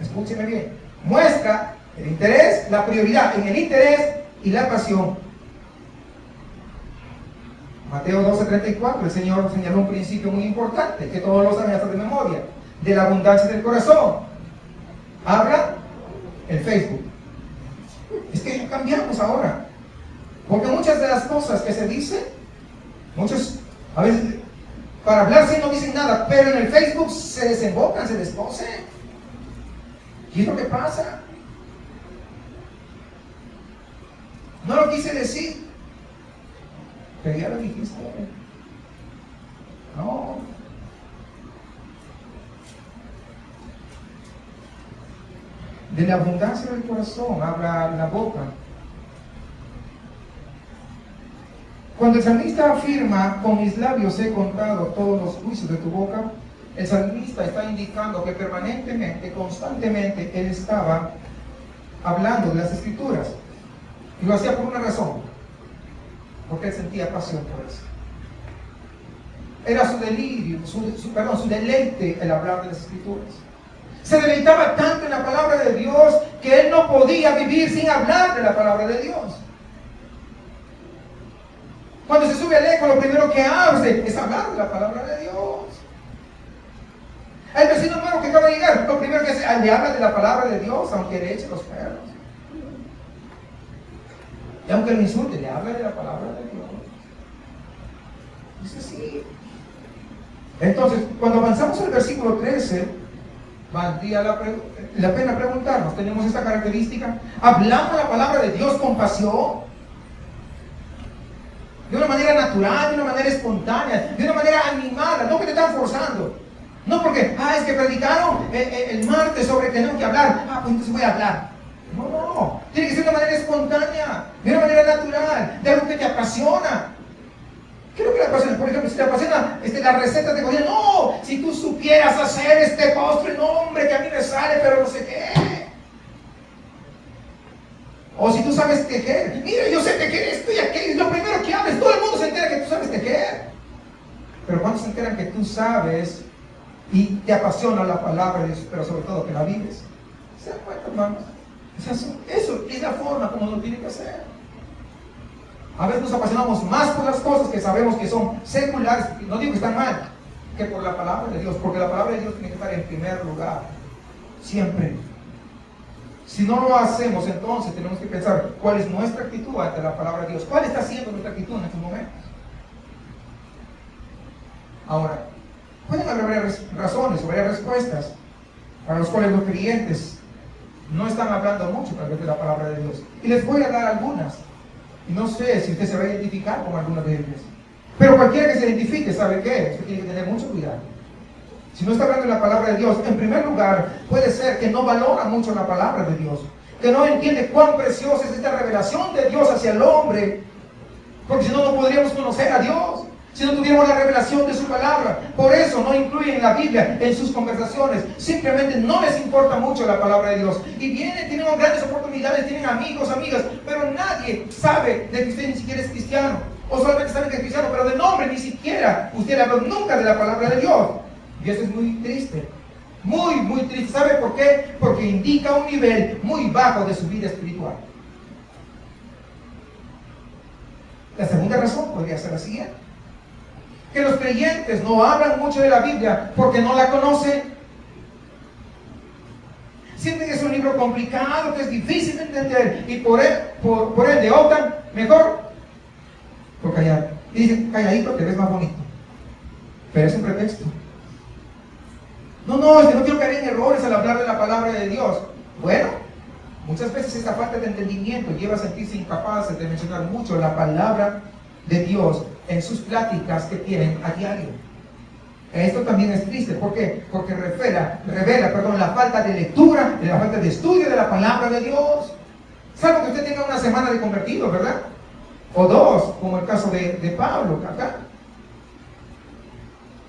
Escúcheme bien. Muestra el interés, la prioridad en el interés y la pasión. Mateo 12:34, el Señor señaló un principio muy importante, que todos lo saben hasta de memoria, de la abundancia del corazón. Habla el Facebook. Es que ya cambiamos ahora, porque muchas de las cosas que se dicen, muchos a veces para hablar sí no dicen nada, pero en el Facebook se desembocan, se descosen. ¿Qué es lo que pasa? No lo quise decir, pero ya lo dijiste. No. De la abundancia del corazón habla la boca. Cuando el salmista afirma, con mis labios he contado todos los juicios de tu boca, el salmista está indicando que permanentemente, constantemente, él estaba hablando de las Escrituras. Y lo hacía por una razón, porque él sentía pasión por eso. Era su delirio, su deleite el hablar de las Escrituras. Se deleitaba tanto en la palabra de Dios que él no podía vivir sin hablar de la palabra de Dios. Cuando se sube al eco, lo primero que hace es hablar de la palabra de Dios. El vecino nuevo que acaba de llegar, lo primero que hace, le habla de la palabra de Dios, aunque le eche los perros. Y aunque lo insulte, le habla de la palabra de Dios. Dice sí. Entonces, cuando avanzamos al versículo 13, valdría la pena preguntarnos, ¿tenemos esta característica? ¿Hablamos la palabra de Dios con pasión? De una manera natural, de una manera espontánea, de una manera animada, no que te están forzando. No porque, es que predicaron el martes sobre que tenemos que hablar, pues entonces voy a hablar. No, tiene que ser de una manera espontánea, de una manera natural, de algo que te apasiona. ¿Qué es lo que le apasiona? Por ejemplo, si te apasiona la receta de cocina, no, si tú supieras hacer este postre, no hombre, que a mí me sale, pero no sé qué. O si tú sabes tejer, mira, yo sé tejer esto y aquello, lo primero que hables, todo el mundo se entera que tú sabes tejer. Pero ¿cuántos se enteran que tú sabes y te apasiona la palabra de Dios, pero sobre todo que la vives? ¿Se dan cuenta, hermanos? Eso es la forma como lo tiene que hacer. A veces nos apasionamos más por las cosas que sabemos que son seculares, no digo que están mal, que por la palabra de Dios, porque la palabra de Dios tiene que estar en primer lugar, siempre. Si no lo hacemos, entonces tenemos que pensar cuál es nuestra actitud ante la palabra de Dios, cuál está siendo nuestra actitud en estos momentos. Ahora, pueden haber varias razones o varias respuestas para los cuales los creyentes no están hablando mucho tal vez de la palabra de Dios. Y les voy a dar algunas. Y no sé si usted se va a identificar con alguna de ellas. Pero cualquiera que se identifique, ¿sabe qué? Usted tiene que tener mucho cuidado. Si no está hablando de la palabra de Dios, en primer lugar, puede ser que no valora mucho la palabra de Dios. Que no entiende cuán preciosa es esta revelación de Dios hacia el hombre. Porque si no, no podríamos conocer a Dios. Si no tuviéramos la revelación de su palabra. Por eso no incluyen la Biblia en sus conversaciones. Simplemente no les importa mucho la palabra de Dios. Y vienen, tienen grandes oportunidades, tienen amigos, amigas, pero nadie sabe de que usted ni siquiera es cristiano. O solamente saben que es cristiano, pero de nombre ni siquiera usted habló nunca de la palabra de Dios. Y eso es muy triste. Muy, muy triste. ¿Sabe por qué? Porque indica un nivel muy bajo de su vida espiritual. La segunda razón podría ser la siguiente. Que los creyentes no hablan mucho de la Biblia porque no la conocen. Sienten que es un libro complicado, que es difícil de entender y por ende optan mejor por callar. Y dicen, calladito te ves más bonito. Pero es un pretexto. No, es que no quiero caer en errores al hablar de la palabra de Dios. Bueno, muchas veces esta falta de entendimiento lleva a sentirse incapaces de mencionar mucho la palabra de Dios en sus pláticas que tienen a diario. Esto también es triste. ¿Por qué? Porque revela la falta de lectura, la falta de estudio de la palabra de Dios. Salvo que usted tenga una semana de convertido, ¿verdad? O dos, como el caso de Pablo acá.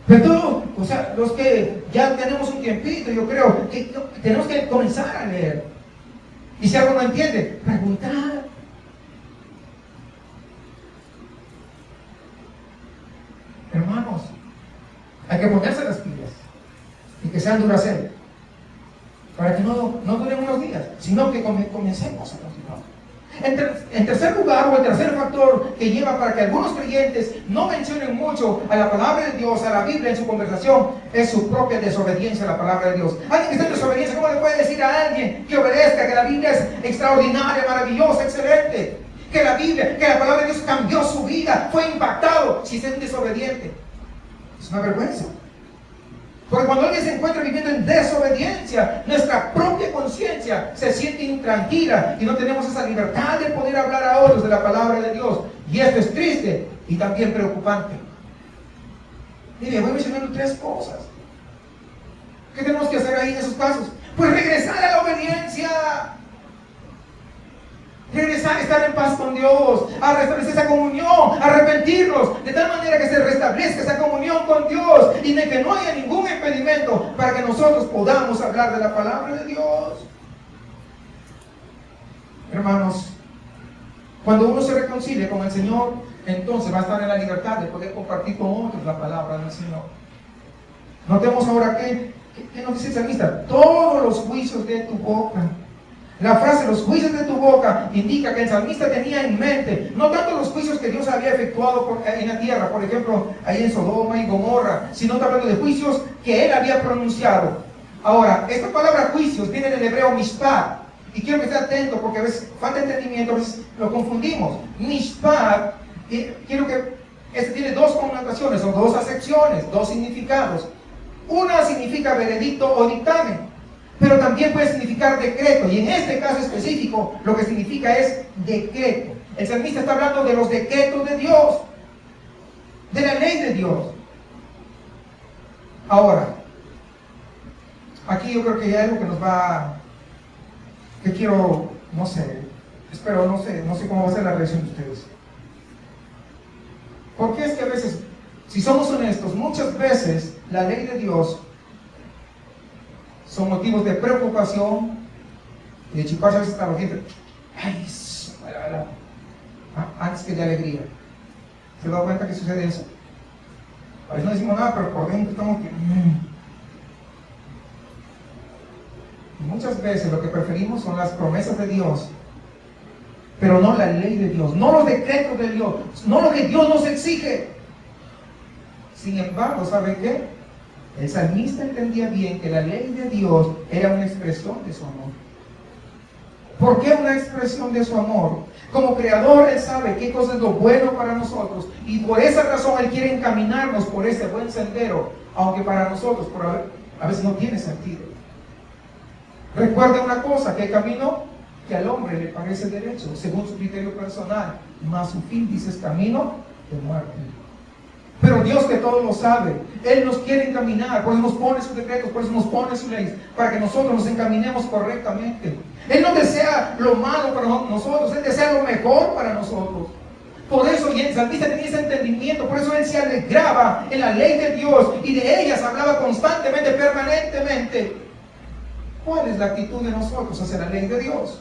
Pero los que ya tenemos un tiempito, yo creo que tenemos que comenzar a leer. Y si algo no entiende, preguntar. Hermanos, hay que ponerse las pilas y que sean duraceros para que no duren unos días, sino que comencemos a continuar. En tercer lugar, o el tercer factor que lleva para que algunos creyentes no mencionen mucho a la palabra de Dios, a la Biblia en su conversación, es su propia desobediencia a la palabra de Dios. Alguien que está en desobediencia, ¿cómo le puede decir a alguien que obedezca, que la Biblia es extraordinaria, maravillosa, excelente? Que la Biblia, que la palabra de Dios cambió su vida, fue impactado, si es desobediente. Es una vergüenza. Porque cuando alguien se encuentra viviendo en desobediencia, nuestra propia conciencia se siente intranquila y no tenemos esa libertad de poder hablar a otros de la palabra de Dios. Y esto es triste y también preocupante. Mire, voy mencionando tres cosas. ¿Qué tenemos que hacer ahí en esos casos? Pues regresar a la obediencia. regresar, estar en paz con Dios, a restablecer esa comunión, arrepentirnos, de tal manera que se restablezca esa comunión con Dios y de que no haya ningún impedimento para que nosotros podamos hablar de la palabra de Dios. Hermanos, cuando uno se reconcilie con el Señor, entonces va a estar en la libertad de poder compartir con otros la palabra del Señor. Notemos ahora que nos dice el salmista: todos los juicios de tu boca. La frase los juicios de tu boca indica que el salmista tenía en mente no tanto los juicios que Dios había efectuado en la tierra, por ejemplo, ahí en Sodoma y Gomorra, sino hablando de juicios que él había pronunciado. Ahora, esta palabra juicios viene del hebreo mishpat, y quiero que esté atento porque a veces falta entendimiento, a veces lo confundimos. Mishpat, quiero que este tiene dos connotaciones, son dos acepciones, dos significados. Una significa veredicto o dictamen, pero también puede significar decreto, y en este caso específico lo que significa es decreto. El salmista está hablando de los decretos de Dios, de la ley de Dios. Ahora, aquí yo creo que hay algo que nos va, que quiero, no sé, espero, no sé cómo va a ser la reacción de ustedes. Porque es que a veces, si somos honestos, muchas veces la ley de Dios son motivos de preocupación y de chiparse a veces a la gente. Ay, antes que de alegría. ¿Se da cuenta que sucede eso? A veces no decimos nada, pero por dentro estamos que... Muchas veces lo que preferimos son las promesas de Dios, pero no la ley de Dios, no los decretos de Dios, no lo que Dios nos exige. Sin embargo, ¿saben qué? El salmista entendía bien que la ley de Dios era una expresión de su amor. ¿Por qué una expresión de su amor? Como creador, Él sabe qué cosa es lo bueno para nosotros, y por esa razón Él quiere encaminarnos por ese buen sendero, aunque para nosotros a veces no tiene sentido. Recuerda una cosa, que el camino que al hombre le parece derecho, según su criterio personal, mas su fin, dice, es camino de muerte. Pero Dios, que todo lo sabe, Él nos quiere encaminar, por eso nos pone sus decretos, por eso nos pone sus leyes, para que nosotros nos encaminemos correctamente. Él no desea lo malo para nosotros, Él desea lo mejor para nosotros. Por eso, y el salmista tenía ese entendimiento, por eso él se alegraba en la ley de Dios y de ellas hablaba constantemente, permanentemente. ¿Cuál es la actitud de nosotros hacia la ley de Dios?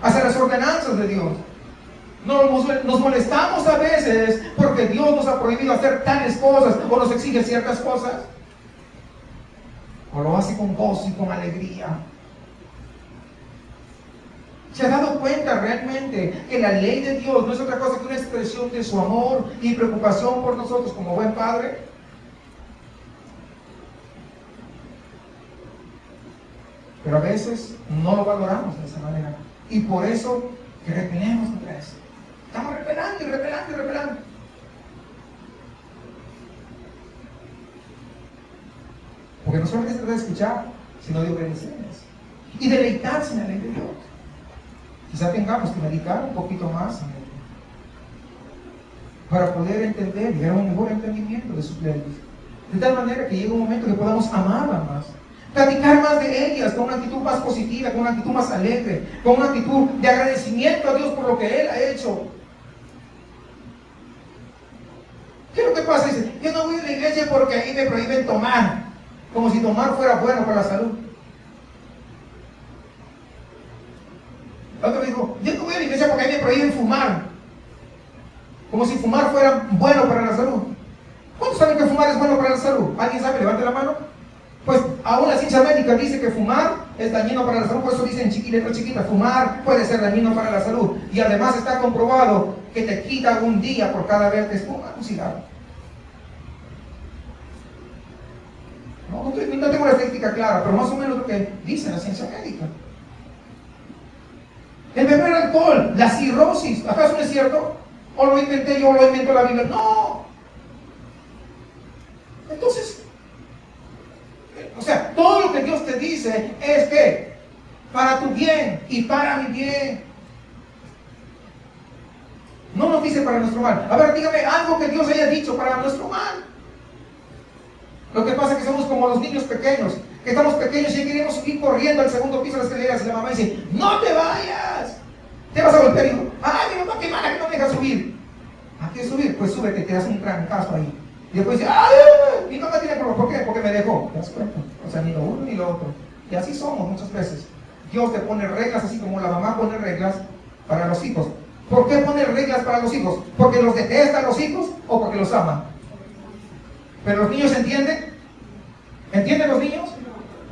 Hacia las ordenanzas de Dios. Nos molestamos a veces porque Dios nos ha prohibido hacer tales cosas o nos exige ciertas cosas, o lo hace con gozo y con alegría. ¿Se ha dado cuenta realmente que la ley de Dios no es otra cosa que una expresión de su amor y preocupación por nosotros como buen padre? Pero a veces no lo valoramos de esa manera, y por eso que repelemos contra eso. Estamos repelando y repelando y repelando. Porque no solamente se trata de escuchar, sino de obedecer y deleitarse en la ley de Dios. Quizá tengamos que meditar un poquito más en ello para poder entender y dar un mejor entendimiento de sus leyes, de tal manera que llegue un momento que podamos amarlas más, platicar más de ellas con una actitud más positiva, con una actitud más alegre, con una actitud de agradecimiento a Dios por lo que Él ha hecho. ¿Qué es lo que pasa? Dice, yo no voy a la iglesia porque ahí me prohíben tomar, como si tomar fuera bueno para la salud. Otro me dijo, yo no voy a la iglesia porque ahí me prohíben fumar, como si fumar fuera bueno para la salud. ¿Cuántos saben que fumar es bueno para la salud? ¿Alguien sabe? Levante la mano. Pues aún la ciencia médica dice que fumar es dañino para la salud, por eso dicen en letra chiquita, fumar puede ser dañino para la salud. Y además está comprobado que te quita un día por cada vez que fumas un cigarro. No tengo la estadística clara, pero más o menos lo que dice la ciencia médica. El beber alcohol, la cirrosis, ¿acaso no es cierto? ¿O lo inventé yo o lo inventó la Biblia? No. Entonces, o sea, todo lo que Dios te dice es que para tu bien y para mi bien. No nos dice para nuestro mal. A ver, dígame algo que Dios haya dicho para nuestro mal. Lo que pasa es que somos como los niños pequeños, que estamos pequeños y queremos ir corriendo al segundo piso de las escaleras y la mamá dice, no te vayas. Te vas a golpear y ay, mi mamá, qué mala que no me deja subir. ¿A qué subir? Pues súbete y te das un trancazo ahí. Y después dice, ay, mi mamá tiene problemas. ¿Por qué? Porque me dejó. ¿Te das cuenta? O sea, ni lo uno ni lo otro. Y así somos muchas veces. Dios te pone reglas así como la mamá pone reglas para los hijos. ¿Por qué pone reglas para los hijos? ¿Porque los detestan los hijos o porque los aman? ¿Pero los niños entienden? ¿Entienden los niños?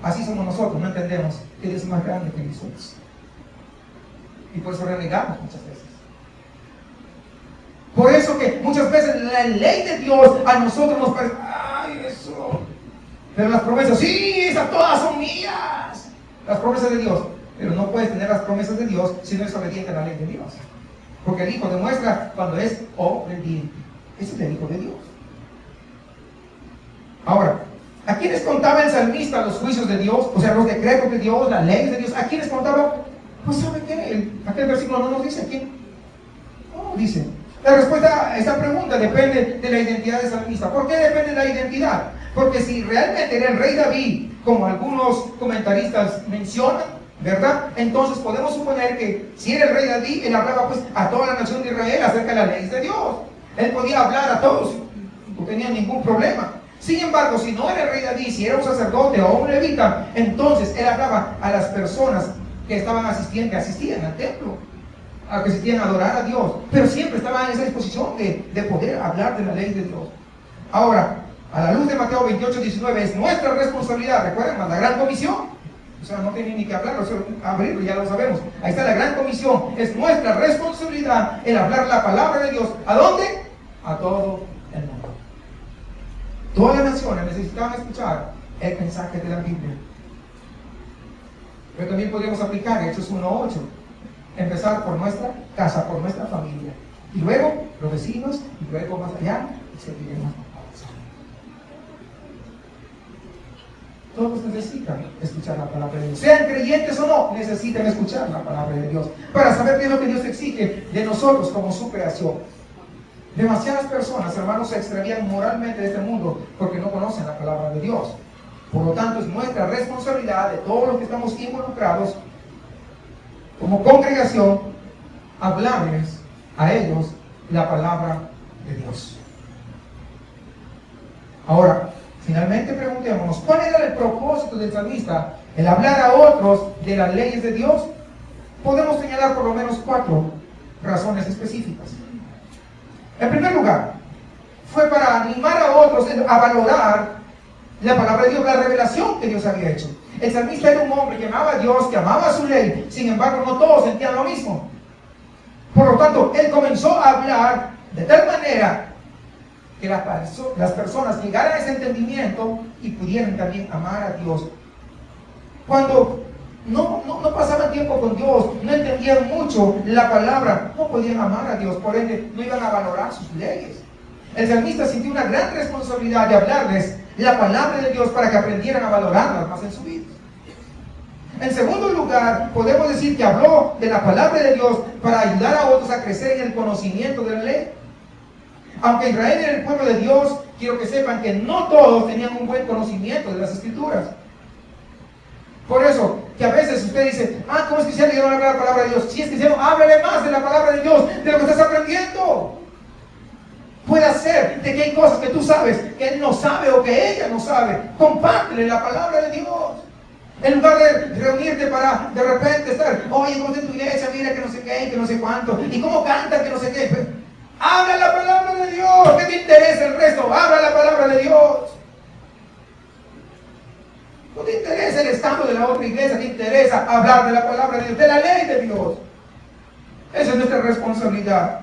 Así somos nosotros, no entendemos que Dios es más grande que nosotros. Y por eso renegamos muchas veces. Por eso que muchas veces la ley de Dios a nosotros nos parece, ay, eso. Pero las promesas, sí, esas todas son mías. Las promesas de Dios. Pero no puedes tener las promesas de Dios si no es obediente a la ley de Dios. Porque el Hijo demuestra cuando es obediente. Ese es el Hijo de Dios. Ahora, ¿a quiénes contaba el salmista los juicios de Dios? O sea, los decretos de Dios, las leyes de Dios. ¿A quiénes contaba? Pues ¿sabe qué? Aquel versículo no nos dice a quién. No dice. La respuesta a esta pregunta depende de la identidad del salmista. ¿Por qué depende de la identidad? Porque si realmente era el rey David, como algunos comentaristas mencionan, ¿verdad? Entonces podemos suponer que si era el rey David, él hablaba pues a toda la nación de Israel acerca de las leyes de Dios. Él podía hablar a todos, no tenía ningún problema. Sin embargo, si no era el rey David, si era un sacerdote o un levita, entonces él hablaba a las personas que estaban asistiendo, que asistían al templo, a que asistían a adorar a Dios, pero siempre estaban en esa disposición de poder hablar de la ley de Dios. Ahora, a la luz de Mateo 28, 19, es nuestra responsabilidad, recuerden, la gran comisión. O sea, no tiene ni que hablarlo, abrirlo, ya lo sabemos. Ahí está la gran comisión. Es nuestra responsabilidad el hablar la palabra de Dios. ¿A dónde? A todo el mundo. Todas las naciones necesitaban escuchar el mensaje de la Biblia. Pero también podríamos aplicar Hechos 1:8. Empezar por nuestra casa, por nuestra familia. Y luego los vecinos, y luego más allá, y seguiremos. Todos necesitan escuchar la palabra de Dios. Sean creyentes o no, necesitan escuchar la palabra de Dios para saber qué es lo que Dios exige de nosotros como su creación. Demasiadas personas, hermanos, se extravían moralmente de este mundo porque no conocen la palabra de Dios. Por lo tanto, es nuestra responsabilidad de todos los que estamos involucrados como congregación hablarles a ellos la palabra de Dios. Ahora, finalmente preguntémonos, ¿cuál era el propósito del salmista? El hablar a otros de las leyes de Dios. Podemos señalar por lo menos 4 razones específicas. En primer lugar, fue para animar a otros a valorar la palabra de Dios, la revelación que Dios había hecho. El salmista era un hombre que amaba a Dios, que amaba su ley, sin embargo no todos sentían lo mismo. Por lo tanto, él comenzó a hablar de tal manera que las personas llegaran a ese entendimiento y pudieran también amar a Dios. Cuando no pasaban tiempo con Dios, no entendían mucho la palabra, no podían amar a Dios, por ende no iban a valorar sus leyes. El salmista sintió una gran responsabilidad de hablarles la palabra de Dios para que aprendieran a valorarlas más en su vida. En segundo lugar, podemos decir que habló de la palabra de Dios para ayudar a otros a crecer en el conocimiento de la ley. Aunque Israel era el pueblo de Dios, quiero que sepan que no todos tenían un buen conocimiento de las Escrituras. Por eso, que a veces usted dice, ¿cómo es que se le dieron a hablar la palabra de Dios? Si es que se háblale más de la palabra de Dios, de lo que estás aprendiendo. Puede ser de que hay cosas que tú sabes que él no sabe o que ella no sabe. Compártele la palabra de Dios. En lugar de reunirte para de repente estar, oye, ¿cómo está en tu iglesia? Mira que no sé qué, que no sé cuánto. ¿Y cómo cantan? Que no sé qué. Habla la palabra de Dios. ¿Qué te interesa el resto? Habla la palabra de Dios. No te interesa el estado de la otra iglesia, te interesa hablar de la palabra de Dios, de la ley de Dios. Esa es nuestra responsabilidad.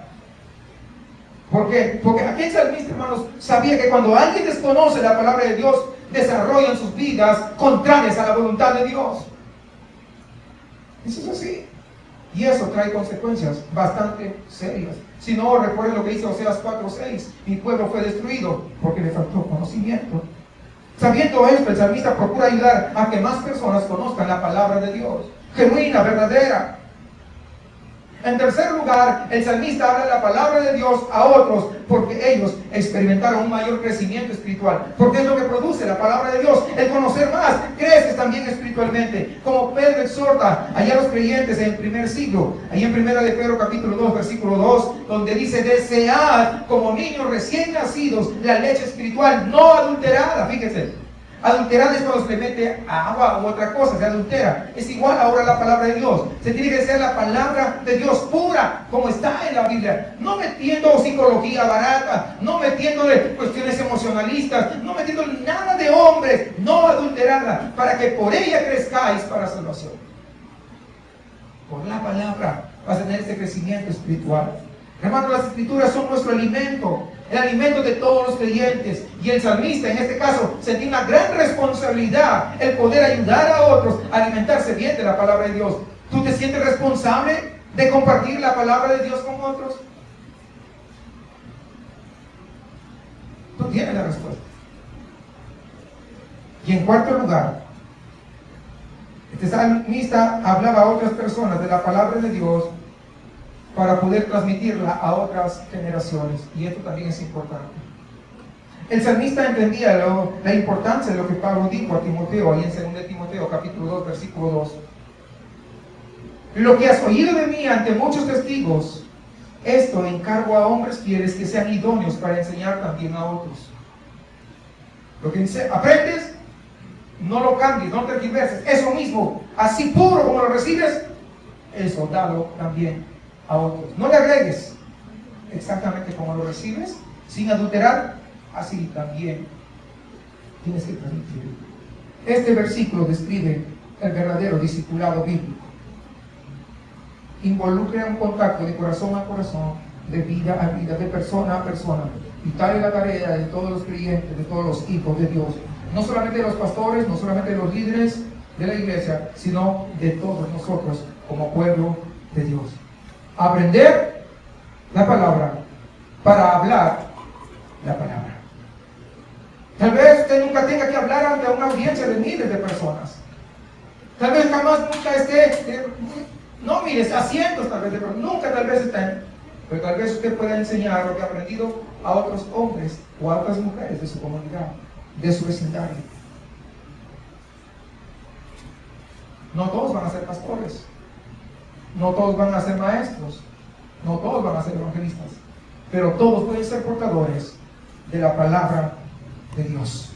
¿Por qué? Porque aquel salmista, hermanos, sabía que cuando alguien desconoce la palabra de Dios, desarrollan sus vidas contrarias a la voluntad de Dios. Eso es así. Y eso trae consecuencias bastante serias. Si no, recuerden lo que dice Oseas 4:6. Mi pueblo fue destruido porque le faltó conocimiento. Sabiendo esto, el salmista procura ayudar a que más personas conozcan la palabra de Dios, genuina, verdadera. En tercer lugar, el salmista habla la palabra de Dios a otros porque ellos experimentaron un mayor crecimiento espiritual. Porque es lo que produce la palabra de Dios. El conocer más, creces también espiritualmente. Como Pedro exhorta allá a los creyentes en el primer siglo, ahí en 1 de Pedro capítulo 2, versículo 2, donde dice: desead como niños recién nacidos la leche espiritual no adulterada. Fíjense. Adulterada es cuando se le mete agua u otra cosa, se adultera. Es igual ahora la palabra de Dios. Se tiene que ser la palabra de Dios pura, como está en la Biblia. No metiendo psicología barata, no metiéndole cuestiones emocionalistas, no metiendo nada de hombres, no adulterada, para que por ella crezcáis para salvación. Por la palabra vas a tener este crecimiento espiritual. Hermanos, las escrituras son nuestro alimento, el alimento de todos los creyentes. Y el salmista, en este caso, sentía una gran responsabilidad, el poder ayudar a otros a alimentarse bien de la palabra de Dios. ¿Tú te sientes responsable de compartir la palabra de Dios con otros? Tú tienes la respuesta. Y en cuarto lugar, este salmista hablaba a otras personas de la palabra de Dios para poder transmitirla a otras generaciones. Y esto también es importante. El salmista entendía la importancia de lo que Pablo dijo a Timoteo, ahí en 2 Timoteo capítulo 2, versículo 2. Lo que has oído de mí ante muchos testigos, esto encargo a hombres fieles que sean idóneos para enseñar también a otros. Lo que dice: aprendes, no lo cambies, no tergiverses. Eso mismo, así puro como lo recibes, eso dalo también a otros. No le agregues, exactamente como lo recibes, sin adulterar, así también tienes que transmitir. Este versículo describe el verdadero discipulado bíblico. Involucra un contacto de corazón a corazón, de vida a vida, de persona a persona. Y tal es la tarea de todos los creyentes, de todos los hijos de Dios. No solamente de los pastores, no solamente de los líderes de la iglesia, sino de todos nosotros como pueblo de Dios. Aprender la palabra para hablar la palabra. Tal vez usted nunca tenga que hablar ante una audiencia de miles de personas. Tal vez jamás nunca esté, no miles, a cientos tal vez de personas, nunca tal vez estén. Pero tal vez usted pueda enseñar lo que ha aprendido a otros hombres o a otras mujeres de su comunidad, de su vecindario. No todos van a ser pastores. No todos van a ser maestros, no todos van a ser evangelistas, pero todos pueden ser portadores de la palabra de Dios.